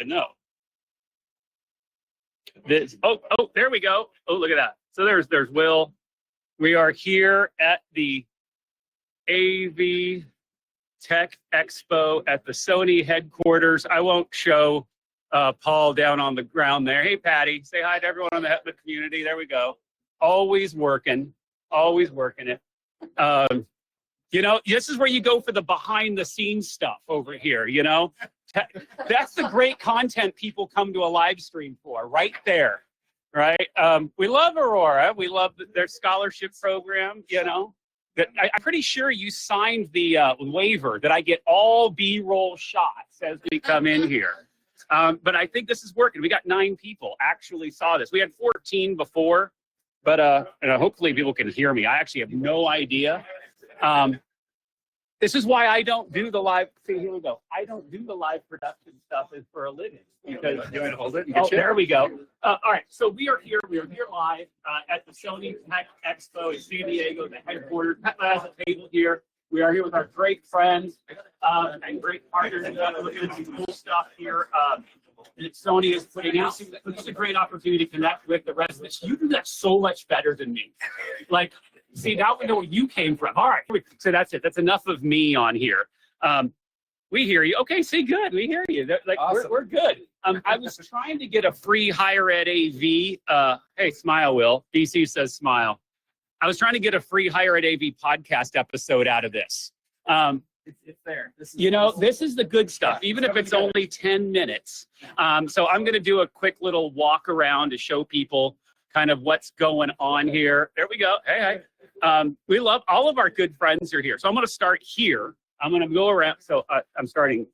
to know. This, there we go. Oh, look at that. So there's Will. We are here at the AV Tech Expo at the Sony headquarters. I won't show Paul down on the ground there. Hey, Patty, say hi to everyone on the community. There we go. Always working it. You know, this is where you go for the behind the scenes stuff over here, you know. That's the great content people come to a live stream for, right there, right? We love Aurora. We love their scholarship program, you know. I'm pretty sure you signed the waiver that I get all B-roll shots as we come in here. But I think this is working. We got 9 people actually saw this. We had 14 before, but hopefully people can hear me. I actually have no idea. This is why I don't do the live. See, here we go. I don't do the live production stuff for a living because. You want to hold it? Oh, there we go. All right, so we are here. We are here live at the Sony Tech Expo in San Diego, the headquarters. Pat has a table here. We are here with our great friends and great partners. Looking at some cool stuff here that Sony is putting out. It's a great opportunity to connect with the residents. You do that so much better than me. Like. See, now we know where you came from. All right, so that's it. That's enough of me on here. We hear you. Okay, see, good. We hear you. Like, awesome. We're good. I was trying to get a free higher ed AV. Hey, smile, Will. DC says smile. I was trying to get a free higher ed AV podcast episode out of this. It's there. This is the good stuff, even if it's only 10 minutes. So I'm going to do a quick little walk around to show people kind of what's going on here. There we go. Hey. We love all of our good friends are here. So I'm going to start here. I'm going to go around. So I'm starting.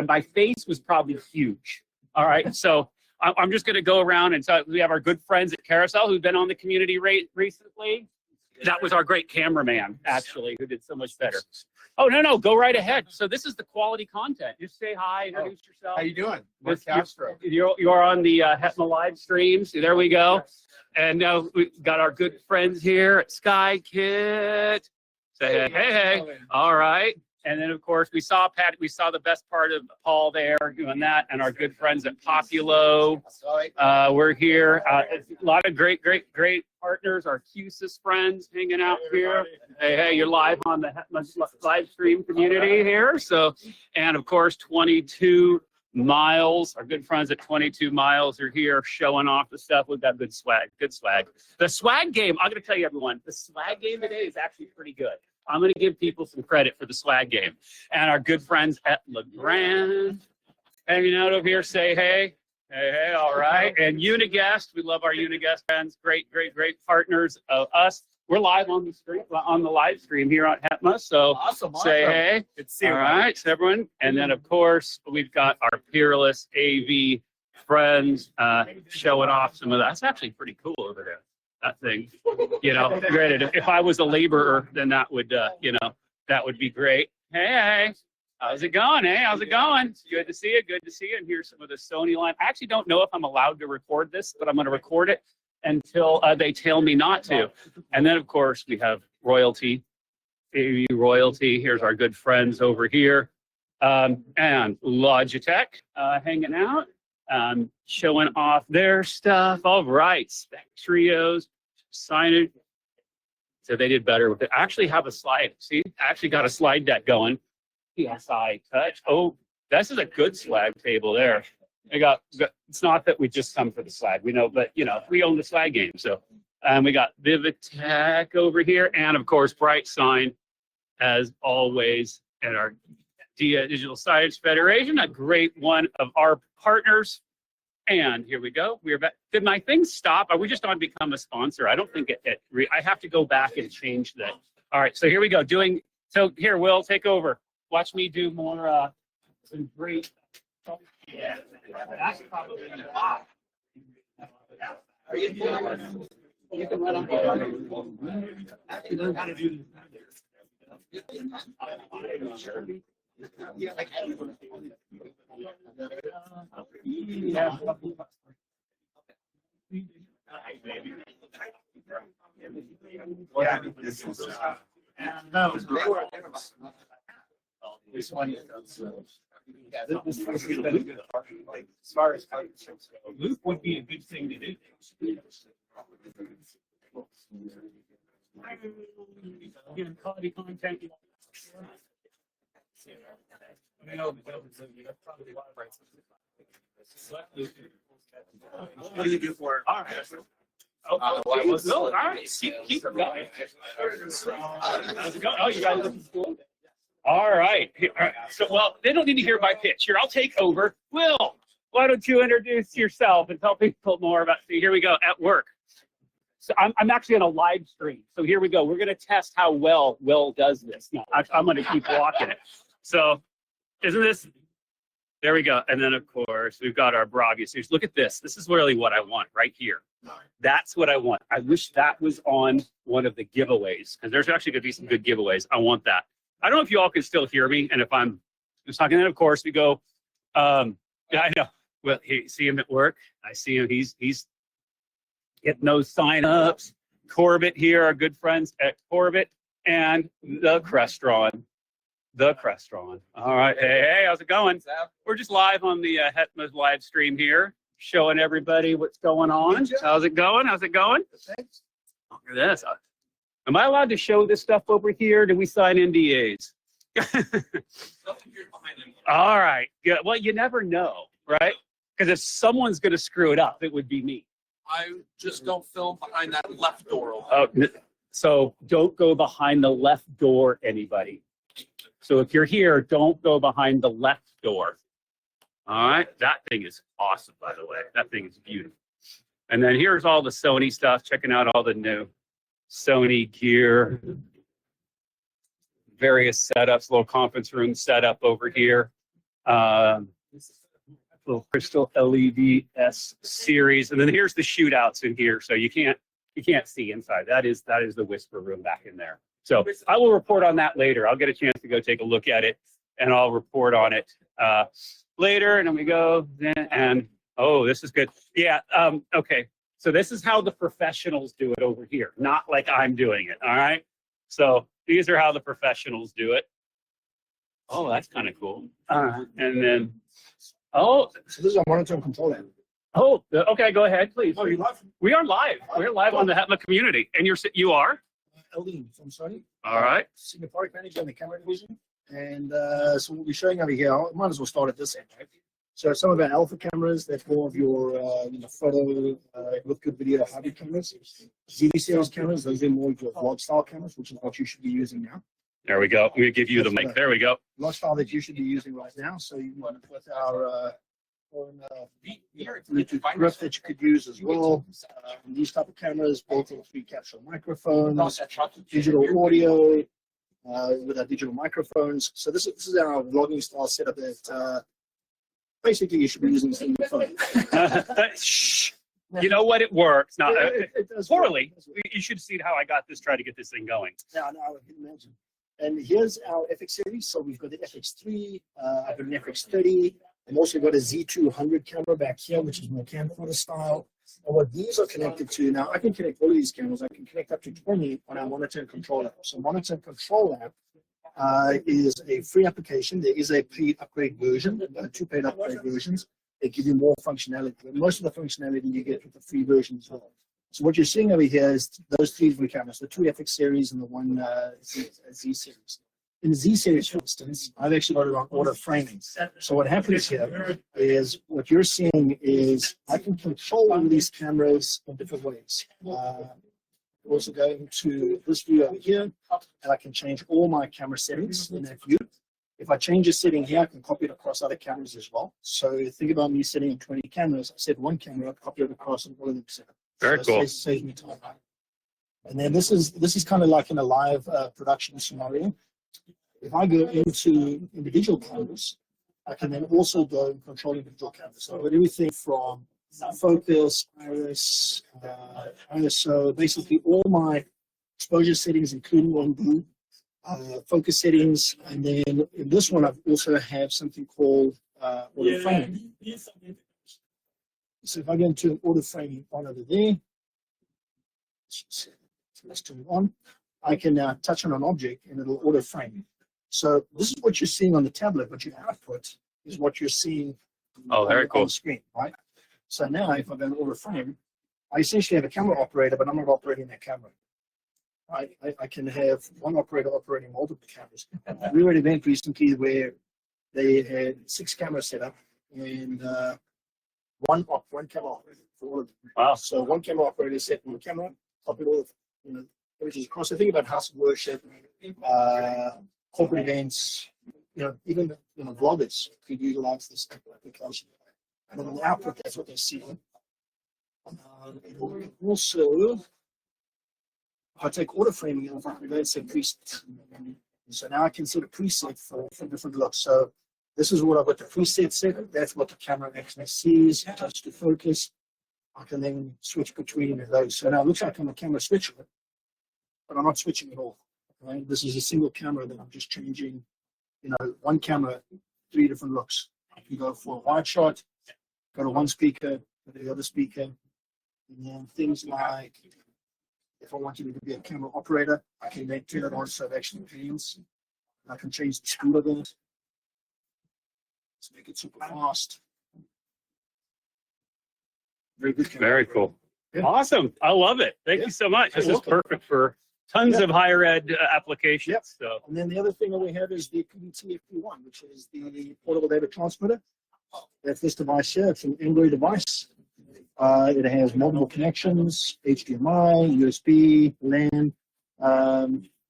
My face was probably huge. All right. So I'm just going to go around. And so we have our good friends at Carousel who've been on the community recently. That was our great cameraman, actually, who did so much better. Oh, no, go right ahead. So this is the quality content. Just say hi, introduce yourself. How you doing? Mark Castro. You're on the HETMA live streams. There we go. And now we've got our good friends here at Sky Kit. Say hey. All right. And then, of course, we saw the best part of Paul there doing that, and our good friends at Populo. We're here. A lot of great partners, our QSIS friends hanging out here. Hey, you're live on the live stream community here. So, and of course, 22 Miles, our good friends at 22 Miles are here showing off the stuff. We've got good swag. The swag game, I'm going to tell you, everyone, the swag game today is actually pretty good. I'm going to give people some credit for the swag game. And our good friends at LeGrand hanging out over here, say hey. Hey, all right. And Uniguest, we love our Uniguest friends. Great partners of us. We're live on the live stream here on HETMA. So awesome. Say hey. Good to see you. All right, so everyone. And then, of course, we've got our peerless AV friends showing off some of that. That's actually pretty cool over there. That thing, granted, if I was a laborer, then that would, that would be great. Hey, how's it going? Hey, how's it going? Good to see you. And here's some of the Sony line. I actually don't know if I'm allowed to record this, but I'm going to record it until they tell me not to. And then, of course, we have Royalty, AV Royalty. Here's our good friends over here. And Logitech hanging out. Showing off their stuff. All right, Spec Trios, signage. So they did better with it. I actually have a slide. See, I actually got a slide deck going. PSI touch. Oh, this is a good swag table there. It's not that we just come for the swag. We know, but we own the swag game. So, we got Vivitech over here, and of course, Bright Sign, as always, and our Digital Signage Federation, a great one of our partners. And here we go. We're back. Did my thing stop? Are we just on become a sponsor? I don't think I have to go back and change that. All right, so here we go. So here, Will, take over. Watch me do more, some great. Yeah, that's probably the top. Are you doing? You can run on. Actually, learn how to do this. Yeah, like this is no, this one Yeah, this has been a good partner. Like as far as partnerships go, Luke would be a good thing to do. Quality content. I know, but that's probably a lot of rights. What do you do for it? All right. All right. Keep it going. How's it going? Oh, you guys looking cool? All right. So, well, they don't need to hear my pitch. Here, I'll take over. Will, why don't you introduce yourself and tell people more about? See, here we go at work. So I'm actually on a live stream. So here we go. We're going to test how well Will does this. No, I'm going to keep walking it. So, isn't this? There we go. And then, of course, we've got our Bravia series. Look at this. This is really what I want right here. That's what I want. I wish that was on one of the giveaways, because there's actually going to be some good giveaways. I want that. I don't know if you all can still hear me. And if I'm just talking, then, of course, we go, yeah, I know. Well, see him at work. I see him. He's getting those sign-ups. Corbett here, our good friends at Corbett, and the Crestron. The Crestron. All right. Hey, how's it going? We're just live on the Hetma's live stream here, showing everybody what's going on. How's it going? How's it going? Thanks. Look at this. Am I allowed to show this stuff over here? Do we sign NDAs? All right. Good. Well, you never know, right? Because if someone's going to screw it up, it would be me. I just don't film behind that left door. So don't go behind the left door, anybody. So if you're here, don't go behind the left door. All right. That thing is awesome, by the way. That thing is beautiful. And then here's all the Sony stuff, checking out all the new Sony gear, various setups, little conference room setup over here. Little crystal LED S series. And then here's the shootouts in here. So you can't see inside. That is the whisper room back in there. So I will report on that later. I'll get a chance to go take a look at it, and I'll report on it later. And then we go, and oh, this is good. Yeah, okay. So this is how the professionals do it over here, not like I'm doing it, all right? So these are how the professionals do it. Oh, that's kind of cool. And then, oh. So this is a monitor and control app. Oh, okay, go ahead, please. Oh, you live? We are live. We're live on the Hetma community. And you are? Eldin from Sony. All right. Senior product manager in the camera division. And so we'll be showing over here. I might as well start at this end, right? So some of our alpha cameras, that's more of your photo with good video hybrid cameras. ZV series cameras, those are more of your vlog style cameras, which is what you should be using now. There we go. I'm going to give you the mic. There we go. Vlog style that you should be using right now. So you want to put our Bluetooth grip that you could use as well. These type of cameras, built-in 3-capsule microphones, digital audio with our digital microphones. So this is our vlogging style setup that basically you should be using on your phone. Shh. You know what? It works. Not it does poorly. Work. You should see how I got this. Try to get this thing going. Yeah, no, I can imagine. And here's our FX series. So we've got the FX3, I've got an FX30. I've also got a Z200 camera back here, which is more camcorder style. And what these are connected to, now I can connect all of these cameras. I can connect up to 20 on our monitor and control app. So monitor and control app is a free application. There is a paid upgrade version, 2 paid upgrade versions. They give you more functionality. But most of the functionality you get with the free version as well. So what you're seeing over here is those 3 different cameras, the 2 FX series and the 1 Z series. In the Z series, for instance, I've actually got it on auto framing. So what happens here is what you're seeing is I can control all these cameras in different ways. Also go into this view over here, and I can change all my camera settings in that view. If I change a setting here, I can copy it across other cameras as well. So think about me setting 20 cameras. I set 1 camera, copy it across, and all of them set up. Very cool. Saves me time. And then this is kind of like in a live production scenario. If I go into individual cameras, I can then also go and control individual cameras. So everything from focus, iris, ISO, basically all my exposure settings, including on blue, focus settings, and then in this one, I've also have something called auto framing. So if I go into auto framing on over there, so let's turn it on. I can now touch on an object and it'll auto frame. So this is what you're seeing on the tablet, but your output is what you're seeing Oh, very on cool. the screen, right? So now if I go to order frame, I essentially have a camera operator, but I'm not operating that camera. I can have one operator operating multiple cameras. We were at an event recently where they had 6 cameras set up and one camera operator for all of them. Wow. So one camera operator set one camera, copy all of images across. The thing about house of worship, corporate events, even vloggers could utilize this application. And then the output, that's what they see. Also, if I take auto framing, if I can go and set presets. So now I can set a preset for different looks. So this is what I've got the preset set. That's what the camera actually sees. Touch to focus. I can then switch between those. So now it looks like I'm a camera switcher, but I'm not switching at all. Right? This is a single camera that I'm just changing. One camera, 3 different looks. I can go for a wide shot, go to one speaker, go to the other speaker, and then things like if I wanted it to be a camera operator, I can then turn it on so it actually pans. I can change the speed of it. Let's make it super fast. Very good camera. Very cool. Yeah. Awesome. I love it. Thank Yeah. you so much. This You're is welcome. perfect for tons Yeah. of higher ed applications. Yep. So And then the other thing that we have is the PDT FP1, which is the portable data transmitter. That's this device here. It's an Android device. It has multiple connections, HDMI, USB, LAN.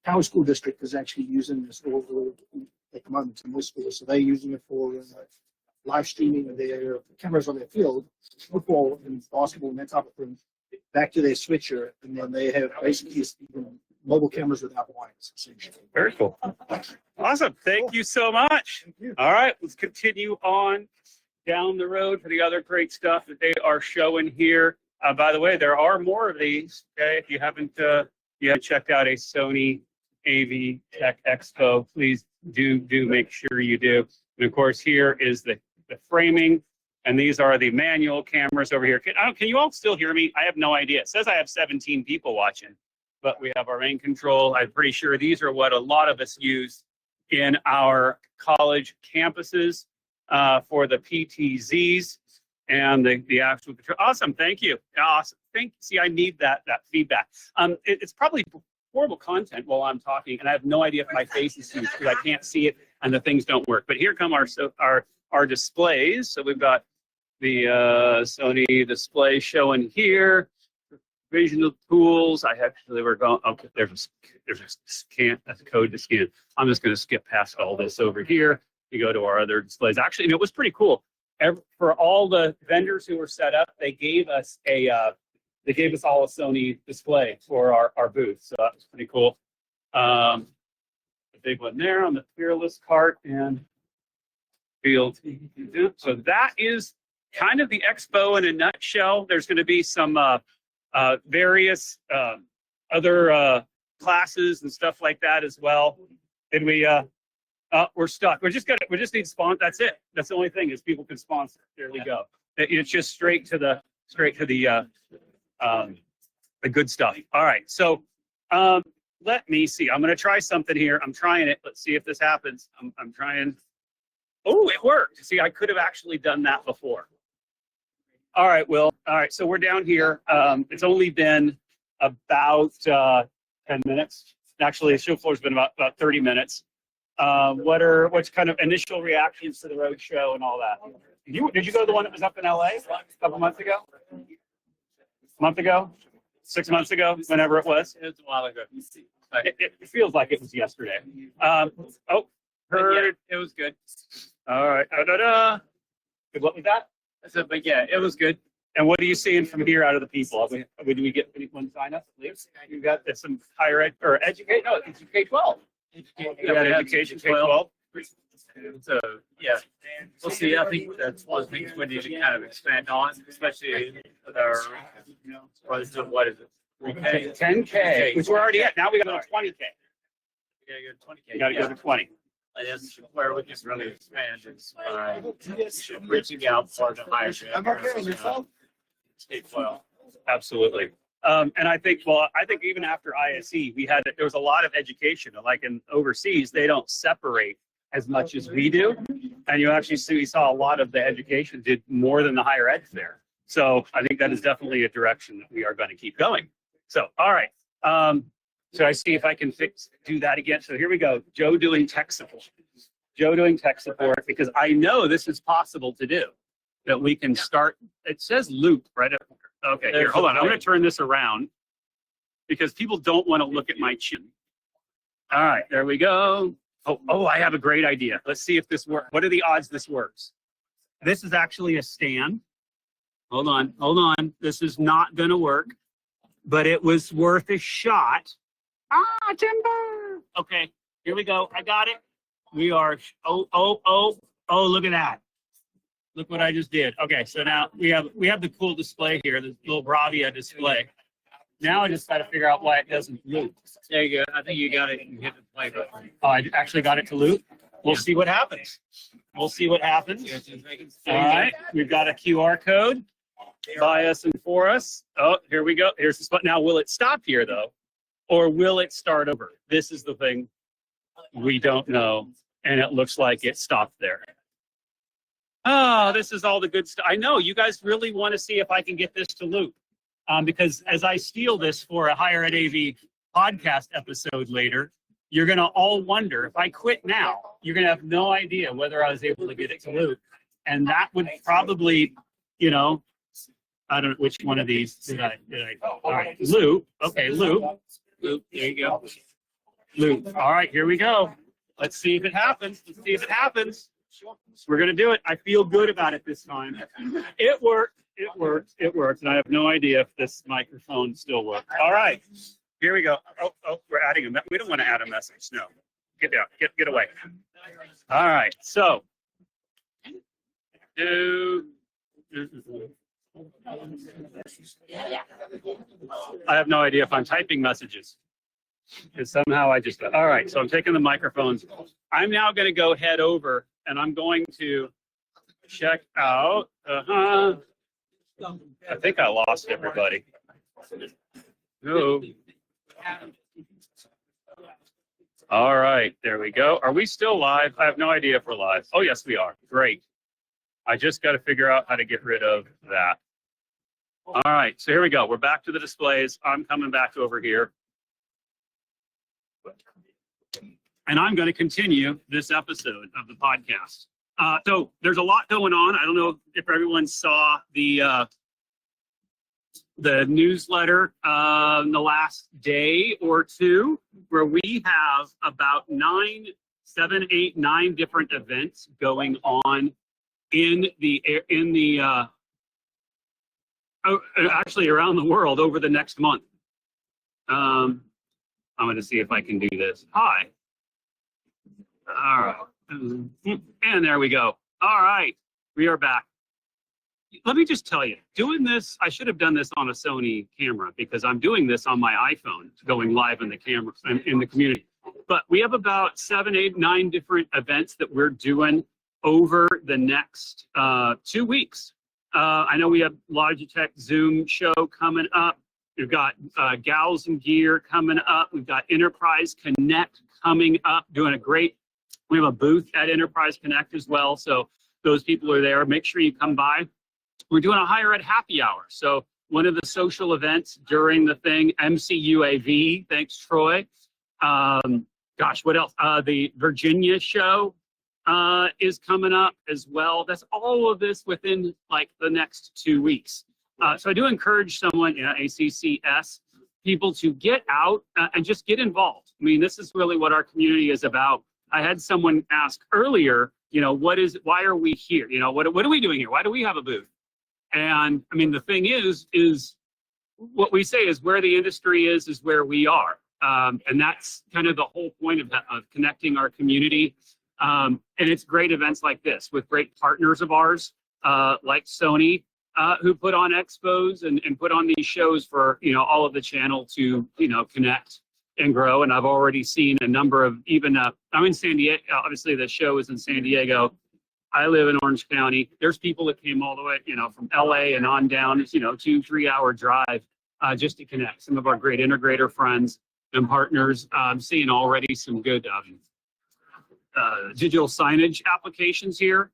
Power School District is actually using this all at the moment in this school. So they're using it for live streaming of their cameras on their field, football and basketball and that type of thing, back to their switcher. And then they have basically mobile cameras without wires, essentially. very cool. Awesome. Thank you so much. Thank you. All right, let's continue on down the road for the other great stuff that they are showing here. By the way, there are more of these. Okay, if you haven't checked out a Sony AV Tech Expo, please do make sure you do. And of course, here is the framing, and these are the manual cameras over here. Can you all still hear me? I have no idea. It says I have 17 people watching, but we have our main control. I'm pretty sure these are what a lot of us use in our college campuses for the PTZs and the actual control. Awesome, thank you. Awesome. See, I need that feedback. It's probably horrible content while I'm talking, and I have no idea if my face is huge because I can't see it and the things don't work. But here come our displays. So we've got the Sony display showing here. Visual tools. We're going. Okay, there's a scan. That's a code to scan. I'm just going to skip past all this over here. You go to our other displays. Actually, it was pretty cool. For all the vendors who were set up, they gave us all a Sony display for our booth. So that was pretty cool. The big one there on the Fearless cart and field. So that is kind of the expo in a nutshell. There's going to be some various other classes and stuff like that as well. Did we? We're stuck. We just need sponsor. That's it. That's the only thing is people can sponsor. There we go. It's just straight to the good stuff. All right. So let me see. I'm going to try something here. I'm trying it. Let's see if this happens. I'm trying. Oh, it worked. See, I could have actually done that before. All right, Will. All right, so we're down here. It's only been about 10 minutes. Actually, the show floor's been about 30 minutes. What's kind of initial reactions to the road show and all that? Did you go to the one that was up in LA a couple months ago? A month ago? 6 months ago? Whenever it was? It was a while ago. It feels like it was yesterday. Heard. It was good. All right. Good luck with that. I said, but yeah, it was good. And what are you seeing from here out of the people? Do we get anyone sign up? You got some higher ed or educate? No, it's K-12. You got education K-12. So yeah, we'll see. I think that's one of the things we need to kind of expand on, especially with our what is it? 3K? 10K, which we're already at. Now we got to 20K. You gotta go to 20K. You got to go to 20. And that's where we can really expand is by reaching out for the higher K-12. Absolutely. And I think even after ISE, there was a lot of education. Like in overseas, they don't separate as much as we do. And you actually see, we saw a lot of the education did more than the higher ed fair. So I think that is definitely a direction that we are going to keep going. So, all right. So I see if I can do that again. So here we go. Joe doing tech support. Joe doing tech support, because I know this is possible to do. That we can start, it says loop right up here. Okay, here, hold on. I'm going to turn this around because people don't want to look at my chin. All right, there we go. Oh, I have a great idea. Let's see if this works. What are the odds this works? This is actually a stand. Hold on. This is not going to work, but it was worth a shot. Timber. Okay, here we go. I got it. We are, oh, look at that. Look what I just did. Okay, so now we have the cool display here, this little Bravia display. Now I just got to figure out why it doesn't loop. There you go. I think you got it. You hit the play button. Oh, I actually got it to loop. We'll see what happens. All right, we've got a QR code by us and for us. Oh, here we go. Here's the spot. Now, will it stop here though? Or will it start over? This is the thing we don't know. And it looks like it stopped there. Oh, this is all the good stuff. I know you guys really want to see if I can get this to loop. Because as I steal this for a Higher Ed AV podcast episode later, you're going to all wonder, if I quit now, you're going to have no idea whether I was able to get it to loop. And that would probably, I don't know which one of these did I all right, loop. Okay, loop. Loop, there you go. Loop. All right, here we go. Let's see if it happens. We're going to do it. I feel good about it this time. It worked. And I have no idea if this microphone still works. All right. Here we go. Oh, we're adding a we don't want to add a message. No. Get down. Get away. All right. So I have no idea if I'm typing messages. Because somehow all right, so I'm taking the microphones. I'm now going to go head over and I'm going to check out. I think I lost everybody. Oh. All right, there we go. Are we still live? I have no idea if we're live. Oh, yes, we are. Great. I just got to figure out how to get rid of that. All right, so here we go. We're back to the displays. I'm coming back over here. And I'm going to continue this episode of the podcast. So there's a lot going on. I don't know if everyone saw the newsletter in the last day or two, where we have about 9 different events going on actually around the world over the next month. I'm going to see if I can do this. Hi. All right. And there we go. All right. We are back. Let me just tell you, doing this, I should have done this on a Sony camera because I'm doing this on my iPhone, going live in the camera in the community. But we have about 7, 8, 9 different events that we're doing over the next 2 weeks. I know we have Logitech Zoom show coming up. We've got Gals and Gear coming up. We've got Enterprise Connect coming up, doing a great. We have a booth at Enterprise Connect as well. So those people are there. Make sure you come by. We're doing a higher ed happy hour. So one of the social events during the thing, MCUAV, thanks, Troy. Gosh, what else? The Virginia show is coming up as well. That's all of this within like the next 2 weeks. So I do encourage someone, ACCS, people to get out and just get involved. I mean, this is really what our community is about. I had someone ask earlier, why are we here? What are we doing here? Why do we have a booth? And I mean, the thing is what we say is where the industry is where we are. And that's kind of the whole point of connecting our community. And it's great events like this with great partners of ours, like Sony, who put on expos and put on these shows for, all of the channel to, connect and grow. And I've already seen a number of I'm in San Diego. Obviously the show is in San Diego. I live in Orange County. There's people that came all the way, from LA and on down. It's, 2-3 hour drive just to connect. Some of our great integrator friends and partners. I'm seeing already some good digital signage applications here,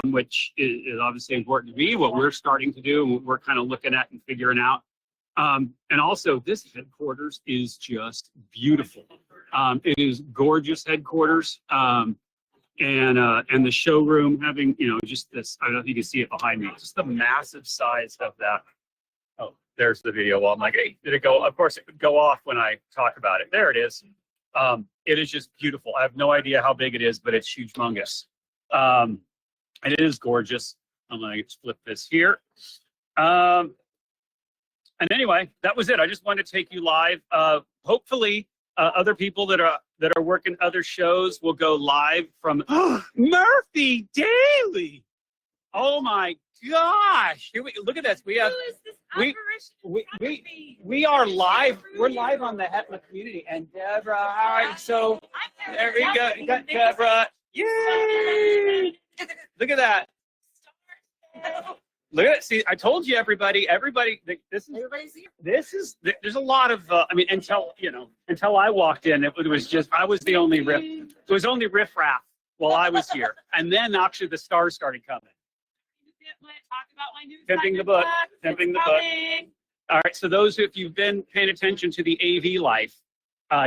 which is obviously important to me, what we're starting to do, and what we're kind of looking at and figuring out. And also, this headquarters is just beautiful. It is gorgeous headquarters. And the showroom having, just this, I don't know if you can see it behind me, just the massive size of that. Oh, there's the video. Well, I'm like, hey, did it go? Of course, it would go off when I talk about it. There it is. It is just beautiful. I have no idea how big it is, but it's humongous. And it is gorgeous. I'm going to flip this here. And anyway, that was it. I just wanted to take you live. Hopefully, other people that are working other shows will go live from Murphy Daily. Oh my gosh! Here look at this. We have we are live. We're live on the Hetma community. And Deborah, all right. So there we go. You got Deborah. Yay! Look at that. Look at it. See, I told you, everybody, this is, there's a lot of, until I walked in, it was just, I was the only it was only riffraff while I was here. And then actually the stars started coming. Pimping the book. All right, so those, if you've been paying attention to the AV life,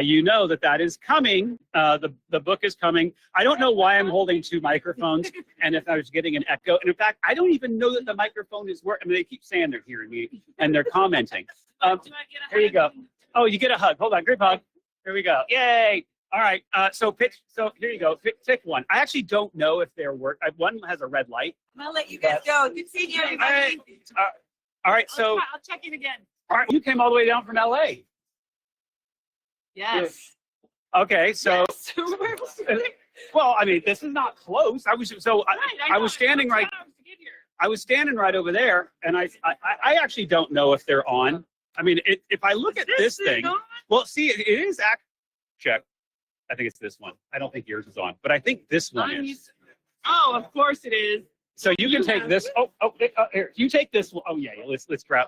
you know that is coming. The book is coming. I don't know why I'm holding two microphones and if I was getting an echo. And in fact, I don't even know that the microphone is working. I mean, they keep saying they're hearing me and they're commenting. Here you go. Oh, you get a hug. Hold on, group hug. Here we go. Yay. All right. So here you go. Pick one. I actually don't know if they're working. One has a red light. I'm going to let you guys go. Good seeing you. All right. So I'll check in again. all right. You came all the way down from LA. Yes. Okay, so Yes. well, I mean, this is not close. I was standing right. I was standing right over there, and I actually don't know if they're on. I mean, if I look at this thing, well, see, it is check. I think it's this one. I don't think yours is on, but I think this one is. Oh, of course it is. So you can take this. Here, you take this one. Oh yeah, let's grab.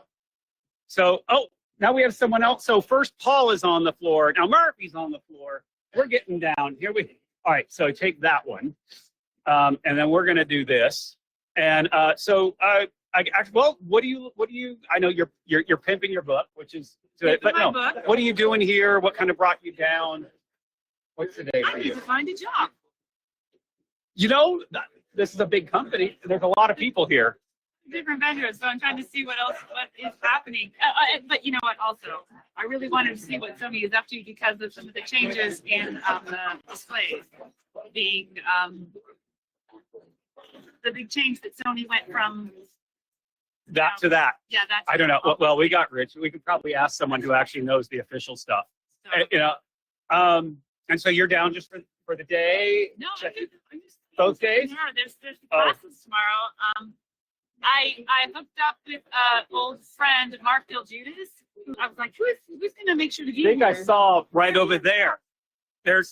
So now we have someone else. So first, Paul is on the floor. Now Murphy's on the floor. We're getting down. All right, so take that one. And then we're going to do this. And what do you, I know you're pimping your book, which is good, but no, what are you doing here? What kind of brought you down? What's the day for I need you? to find a job. This is a big company. There's a lot of people here. Different vendors, so I'm trying to see what is happening. But you know what? Also, I really wanted to see what Sony is up to because of some of the changes in the displays. The big change that Sony went from that to that. Yeah, that's. I don't know. Well, we got rich. We could probably ask someone who actually knows the official stuff. So, and so you're down just for the day. no, I'm just both days. Tomorrow. There's classes tomorrow. I hooked up with old friend Mark Bill Judas. I was like, who's gonna make sure to be I think here? I saw right over there.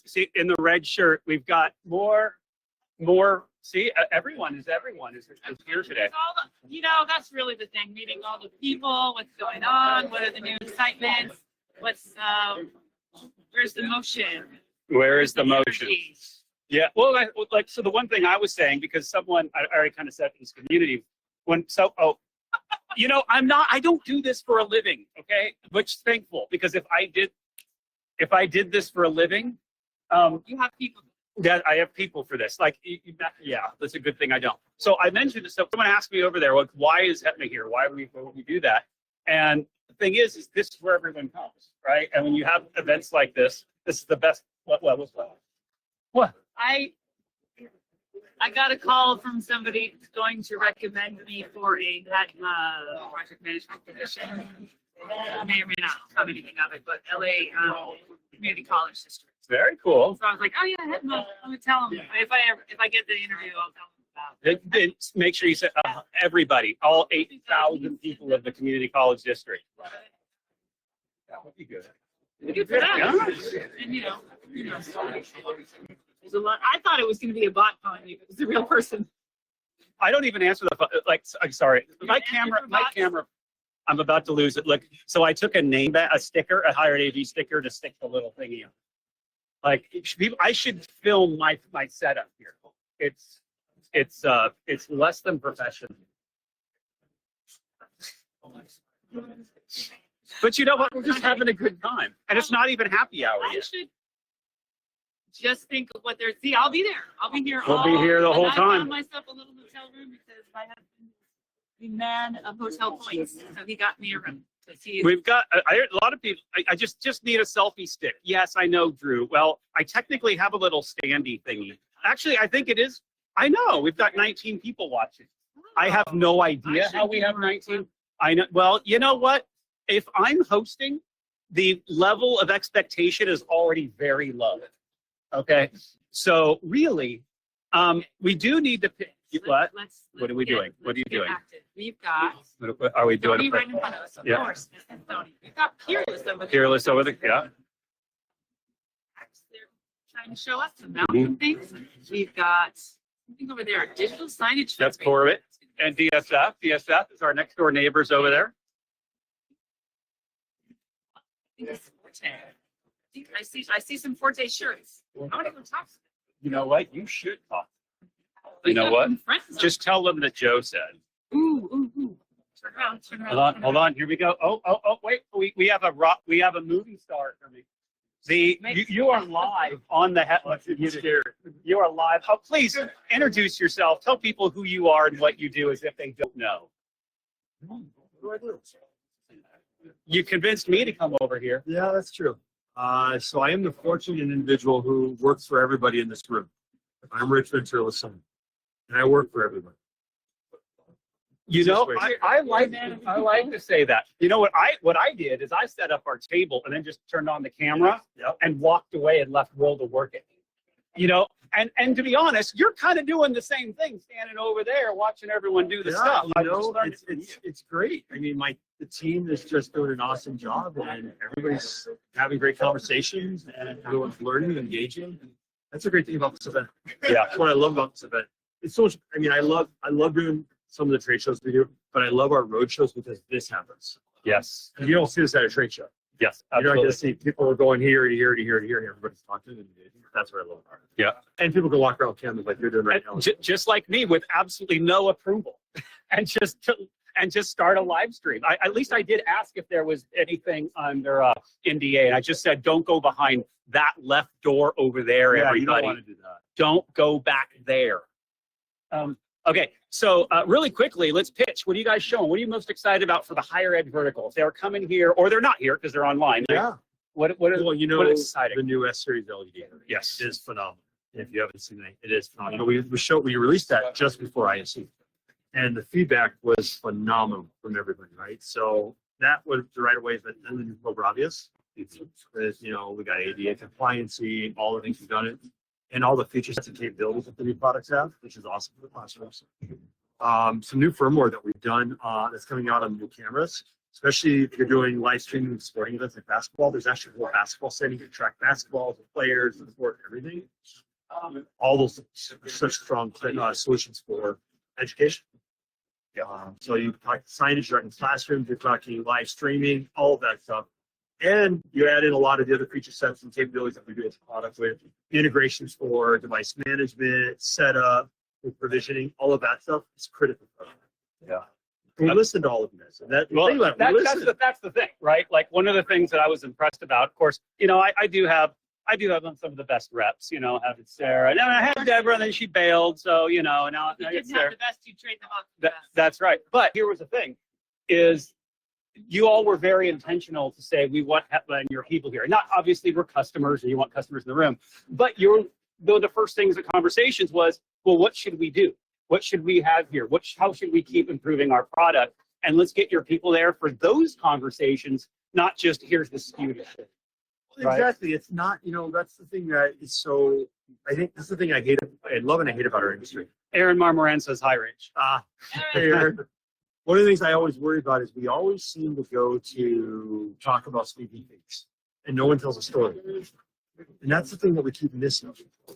See, in the red shirt, we've got more. See, everyone is here today. That's really the thing. Meeting all the people, what's going on, what are the new excitements, where's the motion? Where is the motion? Energy? Yeah. Well, so the one thing I was saying, because someone I already kind of said in this community. I don't do this for a living, okay? Which is thankful, because if I did this for a living, You have people. that I have people for this. Yeah, that's a good thing I don't. So I mentioned this. So someone asked me over there, why is Hetma here? Why would we do that? And the thing is this is where everyone comes, right? And when you have events like this is the best. What? I got a call from somebody who's going to recommend me for a project management position. I may or may not have anything of it, but LA Community College District. Very cool. So I was like, oh yeah, I'm gonna tell them if I get the interview, I'll tell them about it. Make sure you say everybody, all 8,000 people of the community college district. That would be good. Good for that. Yeah. And there's a lot. I thought it was going to be a bot calling me, but it was a real person. I don't even answer the phone. I'm sorry. My camera. I'm about to lose it. Look, so I took a sticker, a Hired AV sticker, to stick the little thingy on. Like I should film my setup here. It's less than professional. But you know what? We're just having a good time, and it's not even happy hour I yet. should just think of what they're. See, I'll be there. I'll be here. We'll be here the whole I time. found myself a little hotel room because I have the man of hotel points, so he got me a room. We've got a lot of people. I just need a selfie stick. Yes, I know, Drew. Well, I technically have a little standy thingy. Actually, I think it is. I know we've got 19 people watching. I have no idea how we have 19. I know. Well, you know what? If I'm hosting, the level of expectation is already very low. Okay, so really, we do need to pick. What? What are we doing? What are you doing? Active. We've got What are we doing? Sony right in front of us, of Yeah. course. And Sony. We've got Peerless over there. Peerless over there. Yeah. They're trying to show us some mountain things. We've got something over there, digital signage. That's Corbett and DSF. DSF is our next door neighbors over there. I see some Forte shirts. I want to go talk to them. You know what? You should talk. You know what? Just tell them that Joe said. Ooh. Turn around. Hold on. Here we go. Oh, wait. We have a movie star for me. You are live on the You are live. Oh, please introduce yourself. Tell people who you are and what you do as if they don't know. What do I do? You convinced me to come over here. Yeah, that's true. So I am the fortunate individual who works for everybody in this room. I'm Rich Venturel's son, and I work for everybody. You know, I like to say that. You know what I did is I set up our table and then just turned on the camera and walked away and left Will to work it. You know, and to be honest, you're kind of doing the same thing, standing over there watching everyone do the stuff. You know, it's great. I mean, the team is just doing an awesome job, and everybody's having great conversations, and everyone's learning and engaging. That's a great thing about this event. Yeah, that's what I love about this event. It's so much. I mean, I love doing some of the trade shows we do, but I love our road shows because this happens. Yes. You don't see this at a trade show. Yes, absolutely. You're not going to see people are going here to here to here to here. Everybody's talking, and that's what I love about it. Yeah. And people can walk around cameras like you're doing right now. Just like me, with absolutely no approval, and just start a live stream. At least I did ask if there was anything under NDA, and I just said, don't go behind that left door over there, everybody. You don't want to do that. Don't go back there. Okay, so really quickly, let's pitch. What are you guys showing? What are you most excited about for the higher ed vertical? If they're coming here, or they're not here because they're online. Yeah. What is exciting? The new S-Series LED. Yes. Is phenomenal. If you haven't seen it, it is phenomenal. We released that just before ISE, and the feedback was phenomenal from everybody, right? So that was right away, but then the new Pro Bravias, you know, we got ADA compliancy, all the things we've done it, and all the features and capabilities that the new products have, which is awesome for the classrooms. Some new firmware that we've done that's coming out on new cameras, especially if you're doing live streaming sporting events like basketball. There's actually a whole basketball setting. You can track basketball, the players, the sport, everything. All those such strong solutions for education. So you talk signage right in classrooms, you're talking live streaming, all of that stuff. And you add in a lot of the other feature sets and capabilities that we do with the product, with integrations for device management, setup, with provisioning, all of that stuff is critical. Yeah. We listen to all of this. And that's the thing, right? Like one of the things that I was impressed about, of course, you know, I do have some of the best reps, you know, having Sarah. And then I had Deborah, and then she bailed. So, you know, now You I didn't get have Sarah. the best, you trade them off. The best. That's right. But here was the thing, is you all were very intentional to say, we want and your people here. Not obviously we're customers and you want customers in the room, but the first things, the conversations was, well, what should we do? What should we have here? How should we keep improving our product? And let's get your people there for those conversations, not just here's the SKU. Exactly. It's not, you know, that's the thing that is so, I think this is the thing I love and I hate about our industry. Aaron Marmoran says, hi, Rich. Aaron. One of the things I always worry about is we always seem to go to talk about speaking things and no one tells a story. And that's the thing that we keep missing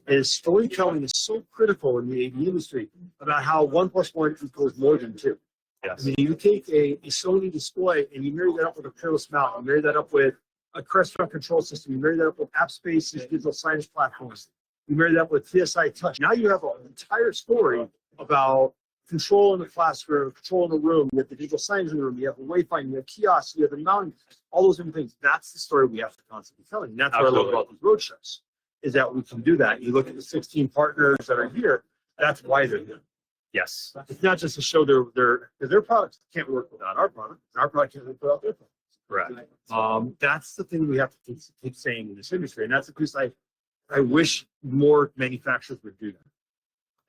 is storytelling is so critical in the AV industry about how 1 + 1 equals more than 2. Yes. I mean, you take a Sony display and you marry that up with a Peerless mount, you marry that up with a restaurant control system. You marry that up with app spaces, digital signage platforms. You marry that with TSI Touch. Now you have an entire story about control in the classroom, control in the room. You have the digital signage in the room. You have the wayfinding. You have kiosks. You have the mountain. All those different things. That's the story we have to constantly tell. And that's what I love about these road shows, is that we can do that. You look at the 16 partners that are here. That's why they're here. Yes. It's not just to show their products can't work without our product, and our product can't work without their product. Correct. That's the thing we have to keep saying in this industry, and that's the piece I wish more manufacturers would do that.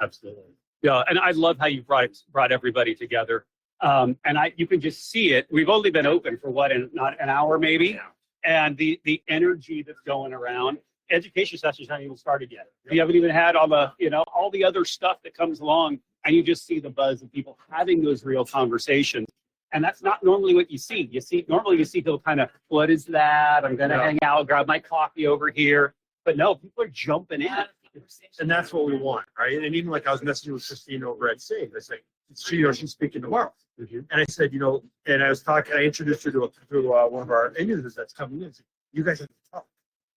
Absolutely. Yeah, and I love how you brought everybody together. And you can just see it. We've only been open for not an hour maybe, and the energy that's going around. Education sessions haven't even started yet. You haven't even had all the other stuff that comes along, and you just see the buzz of people having those real conversations. And that's not normally what you see. Normally you see people kind of, what is that? I'm gonna hang out, grab my coffee over here. But no, people are jumping in. And that's what we want, right? And even like I was messaging with Christine over at Save. I said, she's speaking tomorrow. And I said, and I introduced her to one of our end users that's coming in. Said, you guys have to talk.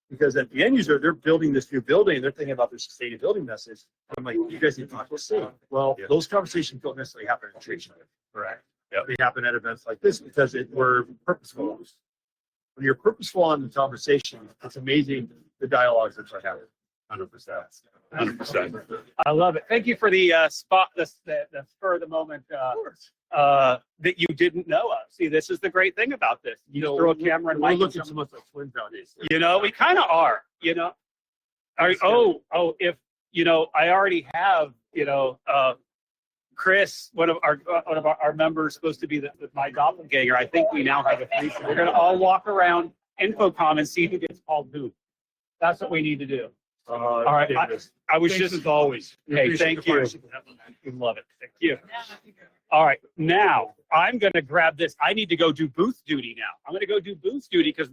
Because at the end user, they're building this new building. They're thinking about their sustainability message. I'm like, you guys need to talk to Save. Well, those conversations don't necessarily happen in trade shows. Correct. They happen at events like this because we're purposeful. When you're purposeful on the conversation, it's amazing the dialogues that are having. 100%. 100%. I love it. Thank you for the the spur of the moment that you didn't know of. See, this is the great thing about this. You throw a camera and we're mic. Looking so much like twins nowadays. We kind of are. If I already have Chris, one of our members, supposed to be my doppelganger. I think we now have a threesome. We're going to all walk around Infocom and see who gets called who. That's what we need to do. All right. I was Thanks just as always. Hey, thank you. We love it. Thank you. All right. Now I'm going to grab this. I need to go do booth duty now. I'm going to go do booth duty because